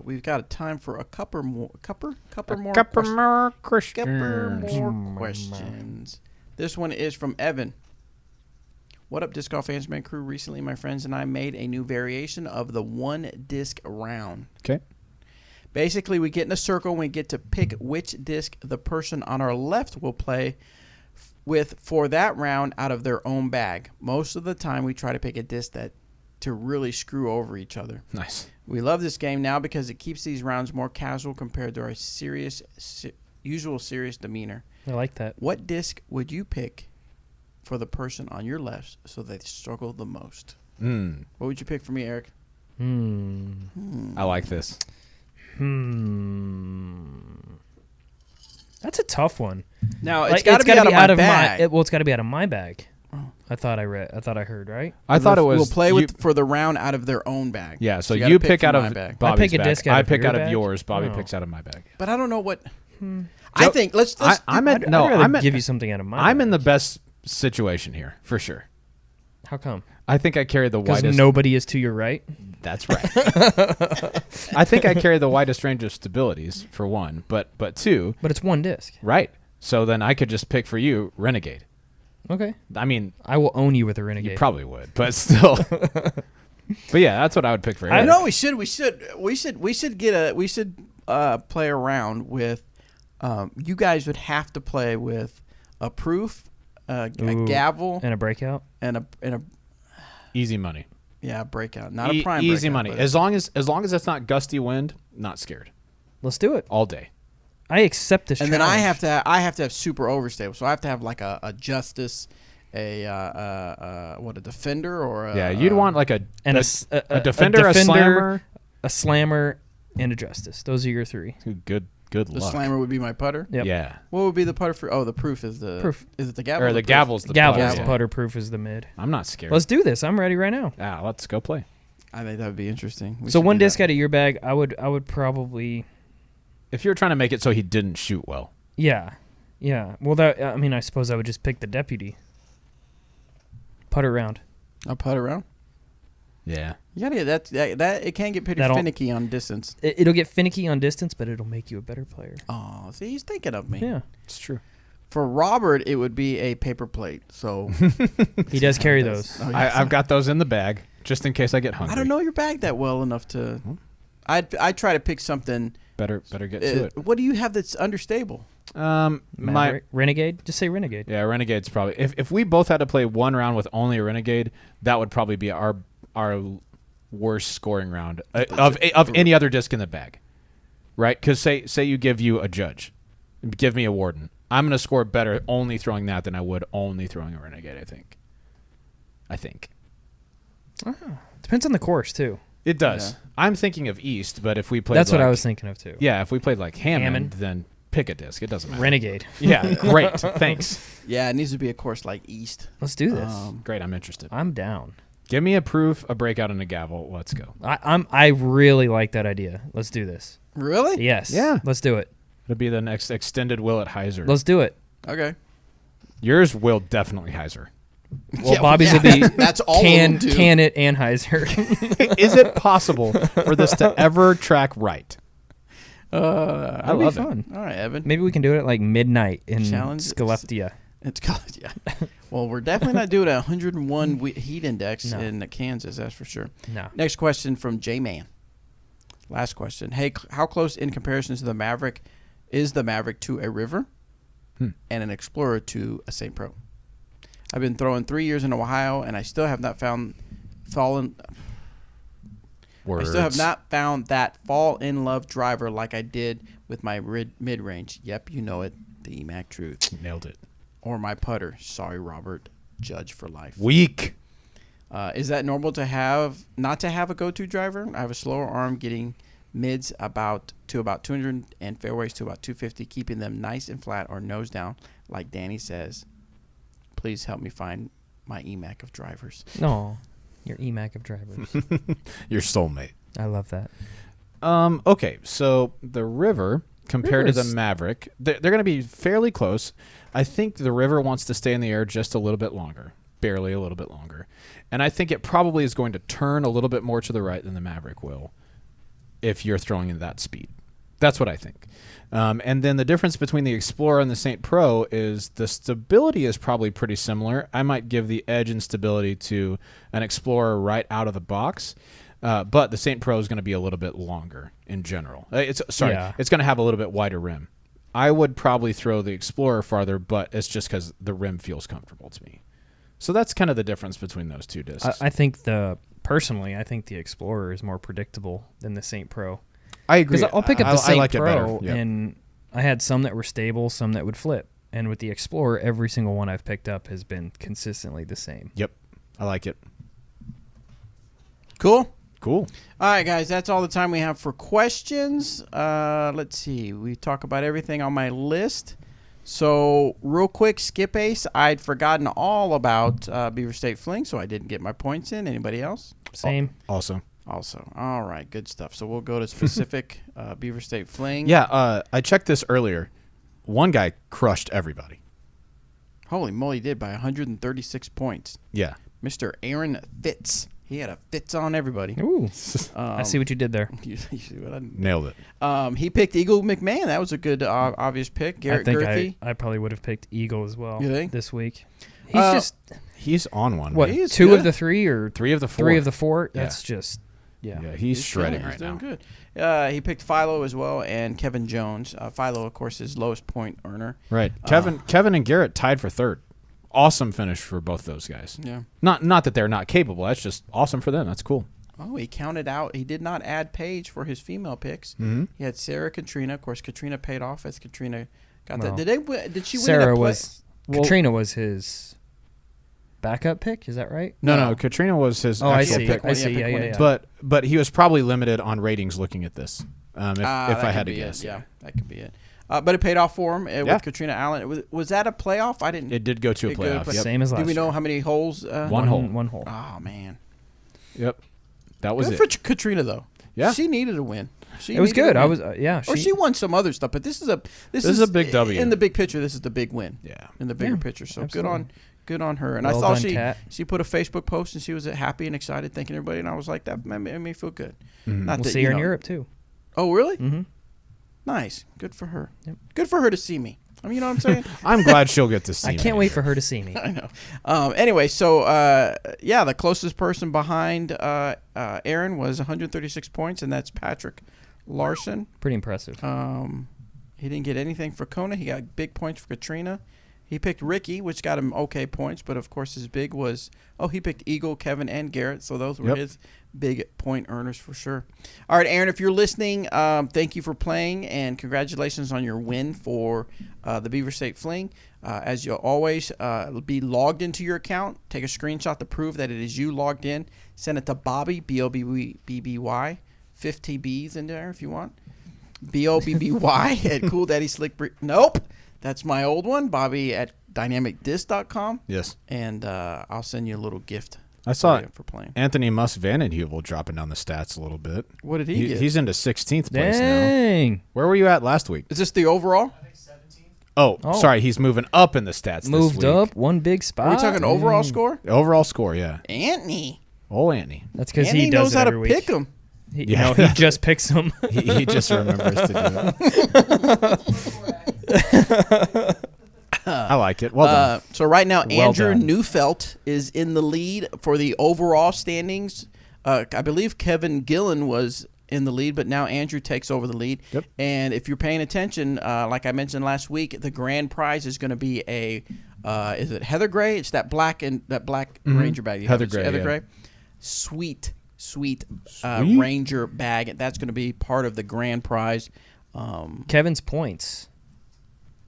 We've got a time for a couple more questions. This one is from Evan. What up, Disc Golf Fans Man Crew? Recently, my friends and I made a new variation of the one disc round. Okay. Basically, we get in a circle and we get to pick which disc the person on our left will play with for that round out of their own bag. Most of the time, we try to pick a disc to really screw over each other. Nice. We love this game now because it keeps these rounds more casual compared to our usual serious demeanor. I like that. What disc would you pick for the person on your left so they struggle the most? What would you pick for me, Eric? I like this. That's a tough one. Now Like, it's got to be out of my bag. It's got to be out of my bag. I thought I heard right. I thought it was. We'll play you- for the round out of their own bag. Yeah, so gotta you pick from out my of bag. Bobby's I pick a bag. disc out I of pick your out of bag? yours. Bobby Oh. picks out of my bag. But I don't know what. I think let's. I'm I'd rather give you something out of my I'm in the bag. best situation here for sure. How come? I think I carry the Because widest. nobody is to your right. That's right. I think I carry the widest range of stabilities for one, but two, But it's one disc. right? So then I could just pick for you Renegade. Okay. I mean, I will own you with a you Renegade. probably would, but still. But yeah, that's what I would pick for. I Eric. know we should play around with. You guys would have to play with a proof, a Ooh. gavel, and a breakout. and a Easy money. breakout, not a prime. Easy breakout, money. but- As long as it's not gusty wind, not scared Let's do it. all day. I accept this And then I challenge. have to have super overstable. So I have to have like a Justice, a defender or a, Yeah, you'd want like a defender, defender, a slammer. a slammer, and a justice. Those are your three. Good the luck. slammer would be my putter. Yep. Yeah, What would be the putter for? Oh, the proof is the Proof. Is it the gavel? or the gavel's the Gavel's putter. putter proof is the mid. I'm not scared. Let's do this. I'm ready right now. Yeah, let's go play. I think that would be interesting. We So should one do disc that. out of your bag, I would probably If you're trying to make it so he didn't shoot well, yeah. Well, I suppose I would just pick the deputy. Putter round. I'll putt around. yeah, You gotta get that. It can get pretty That'll- finicky on distance. It'll get finicky on distance, but it'll make you a better player. Oh, see, he's thinking of me. Yeah, it's true. For Robert, it would be a paper plate. So he does carry those. Oh, yes. I've got those in the bag just in case I get hungry. I don't know your bag that well enough to. I'd try to pick something. Better get to it. What do you have that's understable? My Maverick? Renegade. Just say Renegade. yeah, Renegade's probably. If we both had to play one round with only a Renegade, that would probably be our worst scoring round of any other disc in the bag, right? Because say you give you a Judge, give me a Warden. I'm gonna score better only throwing that than I would only throwing a Renegade. I think. Depends on the course too. It does. Yeah. I'm thinking of East, but if we played, That's what I like- was thinking of too. Yeah, if we played like Hammond, Hammond. then pick a disc. It doesn't matter. Renegade. Yeah, great. Thanks. Yeah, it needs to be a course like East. Let's do this. Great. I'm interested. I'm down. Give me a proof, a breakout, and a gavel. Let's go. I really like that idea. Let's do this. Really? Yes. Yeah. Let's do it. It'll be the next extended will at Heiser. Let's do it. Okay. Yours will definitely Heiser. Well, Yeah, Bobby's yeah, would be that's all of them do. Can it and Heiser. Is it possible for this to ever track right? I love love it. fun. All right, Evan. Maybe we can do it at like midnight in Challenge- Skellefteå. It's called, yeah. Well, we're definitely not doing a 101 heat index No. in Kansas, that's for sure. No. Next question from J-Man. Last question. Hey, how close in comparison to the Maverick is the Maverick to a River and an Explorer to a St. Pro? I've been throwing 3 years in Ohio, and I still have not found Words. I still have not found that fall in love driver like I did with my mid range. Yep, you know it, the EMAC Truth, Nailed it. or my putter. Sorry, Robert. Judge for life. Weak. Is that normal to not to have a go-to driver? I have a slower arm, getting mids about 200 and fairways to about 250, keeping them nice and flat or nose down, like Danny says. Please help me find my EMAC of drivers. No. Your EMAC of drivers. Your soulmate. I love that. Okay, so the River compared to the River's- Maverick, they're going to be fairly close. I think the River wants to stay in the air just a little bit longer, barely a little bit longer. And I think it probably is going to turn a little bit more to the right than the Maverick will if you're throwing at that speed. That's what I think. And then the difference between the Explorer and the St. Pro is the stability is probably pretty similar. I might give the edge in stability to an Explorer right out of the box. But the St. Pro is going to be a little bit longer in general. It's going to have a little bit wider rim. I would probably throw the Explorer farther, but it's just because the rim feels comfortable to me. So that's kind of the difference between those two discs. I think personally, I think the Explorer is more predictable than the St. Pro. I agree. Because I'll pick up the St. like it Pro, better. Yep. and I had some that were stable, some that would flip. And with the Explorer, every single one I've picked up has been consistently the same. Yep. I like it. Cool. Cool. All right, guys, that's all the time we have for questions. Let's see. We talk about everything on my list. So, real quick, Skip Ace. I'd forgotten all about Beaver State Fling, so I didn't get my points in. Anybody else? Same. Also. All right, good stuff. So, we'll go to specific Beaver State Fling. Yeah, I checked this earlier. One guy crushed everybody. Holy moly, he did by 136 points. Yeah. Mr. Aaron Fitz. He had a Fitz on everybody. Ooh. I see what you did there. You see what I Nailed it. He picked Eagle McMahon. That was a good, obvious pick. Garrett I Gurthie. think I probably would have picked Eagle as well You think? this week. He's He's on one. what, He's two good. of the three or Three of the four. three of the four? Yeah. That's just, Yeah, he's shredding right now. Doing good. He picked Philo as well and Kevin Jones. Philo, of course, is lowest point earner. Right. Kevin and Garrett tied for third. Awesome finish for both those guys. Yeah. Not that they're not capable. That's just awesome for them. That's cool. Oh, he counted out. He did not add Paige for his female picks. Mm-hmm. He had Sarah, Katrina. Of course, Katrina paid off as Katrina got Well, that. Did she win Sarah in a play? was, Katrina was his backup pick. Is that right? No. Katrina was his Oh, I actual see. pick. I see. pick Yeah, one yeah, and yeah. But he was probably limited on ratings looking at this. If That I had could to be guess. it. Yeah, that could be it. But it paid off for him Yeah. with Katrina Allen. Was that a playoff? I didn't. It did go to a It goes playoff. play- Yep. Same as last Do we know year. how many holes? One hole. One hole. Oh man. Yep. That was Good it. for Katrina though. Yeah. She needed a win. It was needed a good. I win. was yeah. Or she won some other stuff, but this is a big W. in the big picture. This is the big win. Yeah. In the bigger Yeah, picture. So absolutely. good on her. And Well I thought done, Kat. she put a Facebook post and she was happy and excited, thanking everybody. And I was like, that made me feel good. Not We'll that, see her in Europe too. Oh really? Mm-hmm. Nice. Good for her. Yep. Good for her to see me. I mean, you know what I'm saying? I'm glad she'll get to see I me. can't wait for her to see me. I know. Anyway, so the closest person behind Aaron was 136 points, and that's Patrick Larson. Pretty impressive. He didn't get anything for Kona. He got big points for Katrina. He picked Ricky, which got him okay points, but of course his big was he picked Eagle, Kevin, and Garrett, so those were Yep. his big point earners for sure. All right, Aaron, if you're listening, thank you for playing and congratulations on your win for the Beaver State Fling. As you'll always be logged into your account, take a screenshot to prove that it is you logged in. Send it to Bobby, BOBBY, 50 B's in there if you want. BOBBY at Cool Daddy Slick. Nope. That's my old one, Bobby at dynamicdisc.com. Yes. And I'll send you a little gift I saw for playing. Anthony Musk Vandenheuvel dropping down the stats a little bit. What did he get? He's into 16th place now. Dang. Where were you at last week? Is this the overall? Oh, Oh. sorry. He's moving up in the stats Moved this week. up one big spot. Are we talking overall score? Overall score, yeah. Anthony. Old Anthony. That's because Anthony he does knows it how every to week. pick them. Yeah. No, he just picks them. He just remembers to do it. I like it. Well done. So right now, Well Andrew done. Neufeld is in the lead for the overall standings. I believe Kevin Gillen was in the lead, but now Andrew takes over the lead. Yep. And if you're paying attention, like I mentioned last week, the grand prize is going to be a is it Heather Gray? It's that black Ranger bag. You have. Heather It's Gray, Heather yeah. Gray. Sweet Sweet. Ranger bag. That's going to be part of the grand prize. Kevin's points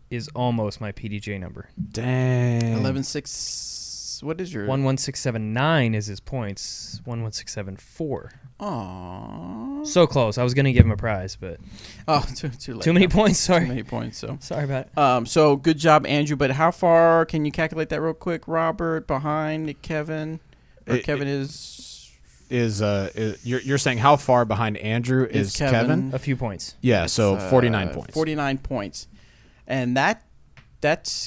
is almost my PDJ number. Dang. 11.6. What is your 11679 is his points. 11674. Aww. So close. I was gonna give him a prize, but Oh, too late. too many points. Sorry. Too many points. So. Sorry about it. So good job, Andrew. But how far can you calculate that real quick, Robert? Behind Kevin, or Kevin is You're saying how far behind Andrew is Kevin? A few points. Yeah, so 49 points. 49 points, and that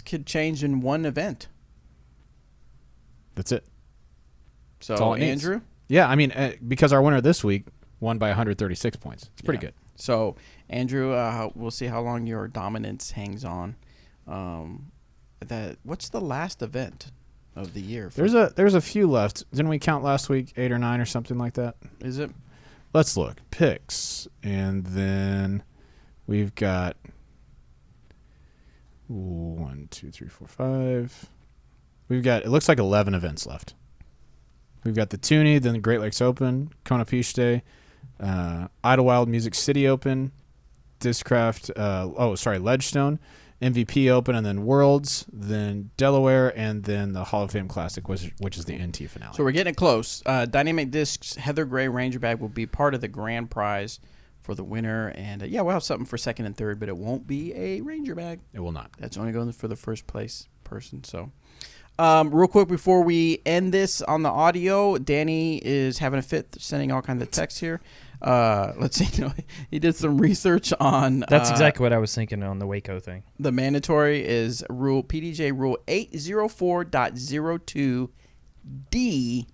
could change in one event. That's it. So all it needs. Andrew. Yeah, I mean, because our winner this week won by 136 points. It's pretty Yeah. good. So Andrew, we'll see how long your dominance hangs on. What's the last event of the year? There's a few left. Didn't we count last week 8 or 9 or something like that? Is it? Let's look. Picks. And then we've got 1, 2, 3, 4, 5. We've got, it looks like 11 events left. We've got the Toonie, then the Great Lakes Open, Kona Day, Idlewild Music City Open, Discraft, Ledgestone, MVP Open, and then Worlds, then Delaware, and then the Hall of Fame Classic, which is the NT finale. So we're getting close. Dynamic Discs Heather Gray Ranger Bag will be part of the grand prize for the winner. And, we'll have something for second and third, but it won't be a Ranger Bag. It will not. That's only going for the first place person. So, real quick before we end this on the audio, Danny is having a fit, sending all kinds of texts here. Let's see. He did some research on. That's exactly what I was thinking on the Waco thing. The mandatory is PDJ Rule 804.02D.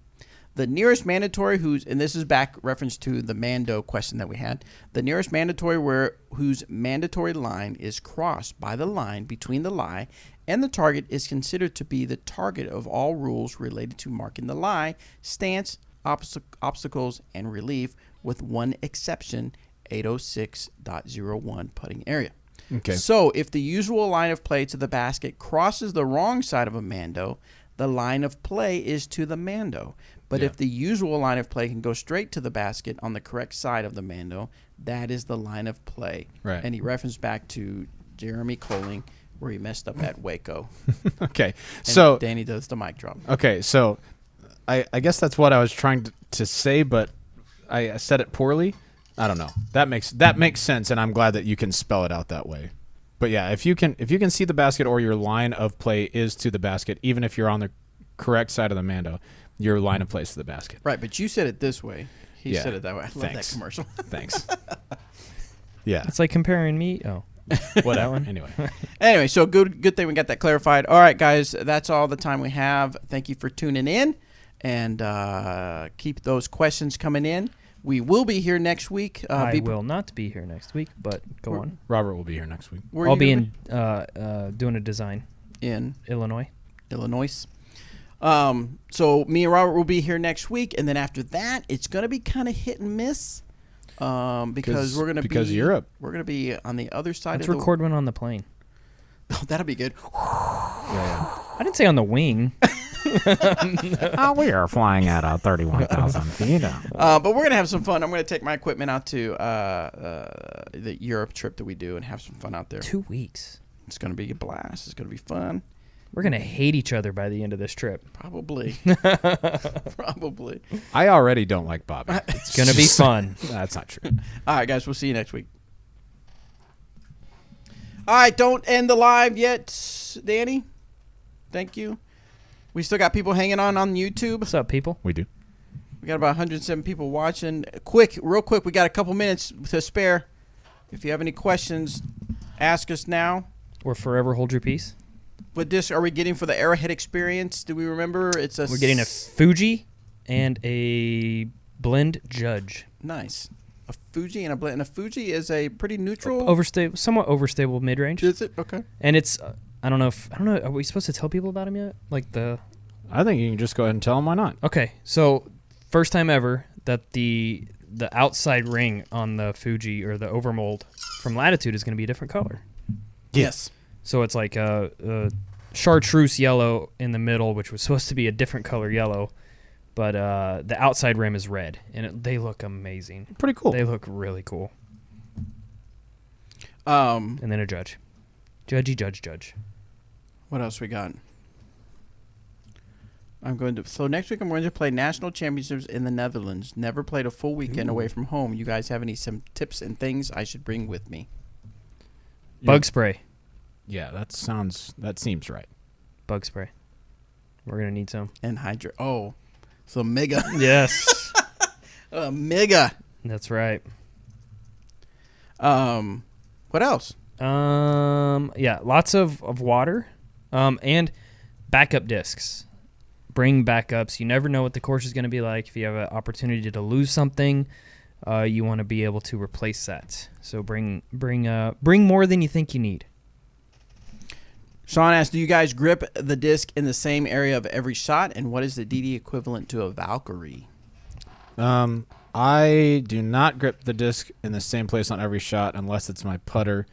The nearest mandatory and this is back reference to the Mando question that we had. The nearest mandatory whose mandatory line is crossed by the line between the lie and the target is considered to be the target of all rules related to marking the lie, stance, obstacles, and relief, with one exception, 806.01 putting area. Okay. So if the usual line of play to the basket crosses the wrong side of a Mando, the line of play is to the Mando. But if the usual line of play can go straight to the basket on the correct side of the Mando, that is the line of play. Right. And he referenced back to Jeremy Colling, where he messed up at Waco. Okay. And So Danny does the mic drop. Okay, so I guess that's what I was trying to say, but I said it poorly. I don't know. That makes sense, and I'm glad that you can spell it out that way. But yeah, if you can see the basket or your line of play is to the basket, even if you're on the correct side of the Mando, your line of play is to the basket. Right, but you said it this way. He Yeah. said it that way. I love Thanks. that commercial. Thanks. Yeah. It's like comparing me. Oh, What that one? Anyway. Anyway, so good thing we got that clarified. All right, guys, that's all the time we have. Thank you for tuning in, and keep those questions coming in. We will be here next week. I will not be here next week, but go on. Robert will be here next week. Where are I'll you be gonna in doing a design in Illinois. Illinois. So me and Robert will be here next week, and then after that, it's going to be kind of hit and miss. Because we're going to be Europe. We're going to be on the other side Let's of record one on the plane. Oh, that'll be good. I didn't say on the wing. We are flying at 31,000 feet. But we're going to have some fun. I'm going to take my equipment out to the Europe trip that we do and have some fun out there. 2 weeks. It's going to be a blast. It's going to be fun. We're gonna hate each other by the end of this trip. Probably. Probably. I already don't like Bobby. It's gonna be fun. That's not true. All right, guys. We'll see you next week. All right. Don't end the live yet, Danny. Thank you. We still got people hanging on YouTube. What's up, people? We do. We got about 107 people watching. Real quick, we got a couple minutes to spare. If you have any questions, ask us now. Or forever hold your peace. What disc are we getting for the Arrowhead Experience? Do we remember? We're getting a Fuji and a Blend Judge. Nice. A Fuji and a Blend. And a Fuji is a pretty neutral. Somewhat overstable mid-range. Is it? Okay. And it's I don't know. Are we supposed to tell people about him yet? I think you can just go ahead and tell them why not. Okay, so first time ever that the outside ring on the Fuji or the overmold from Latitude is going to be a different color. Yes. So it's like a chartreuse yellow in the middle, which was supposed to be a different color yellow, but the outside rim is red, and they look amazing. Pretty cool. They look really cool. And then a judge. Judge. What else we got? So next week I'm going to play national championships in the Netherlands. Never played a full weekend away from home. You guys have some tips and things I should bring with me? Bug spray. Yeah, that seems right. Bug spray. We're gonna need some. And so mega. Yes. Mega. That's right. What else? Yeah, lots of water, and backup discs. Bring backups. You never know what the course is going to be like. If you have an opportunity to lose something, you want to be able to replace that. So bring more than you think you need. Sean asked, do you guys grip the disc in the same area of every shot? And what is the DD equivalent to a Valkyrie? I do not grip the disc in the same place on every shot unless it's my putter,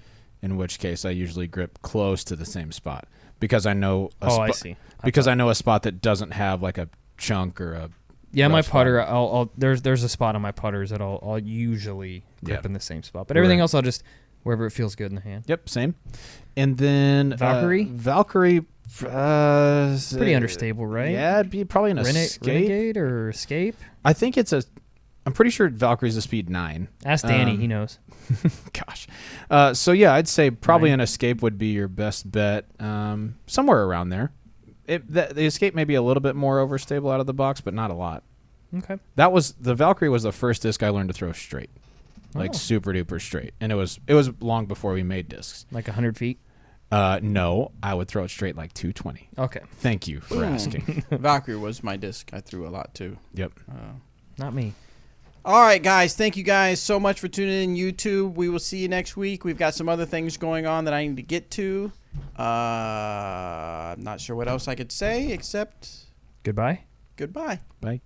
in which case I usually grip close to the same spot because I know I see. I know a spot that doesn't have like a chunk or a my putter. I'll there's a spot on my putters that I'll usually grip in the same spot, but everything else I'll just wherever it feels good in the hand. Yep, same. And then Valkyrie. Pretty understable, right? Yeah, it'd be probably an Escape. Renegade or Escape. I think I'm pretty sure Valkyrie's a speed 9. Ask Danny, he knows. Gosh. So yeah, I'd say probably an Escape would be your best bet. Somewhere around there. The Escape may be a little bit more overstable out of the box, but not a lot. Okay. The Valkyrie was the first disc I learned to throw straight. Like super duper straight. And it was long before we made discs. Like 100 feet? No, I would throw it straight like 220. Okay. Thank you for asking. Valkyrie was my disc. I threw a lot too. Yep. Not me. All right, guys. Thank you guys so much for tuning in YouTube. We will see you next week. We've got some other things going on that I need to get to. I'm not sure what else I could say except goodbye. Goodbye. Bye.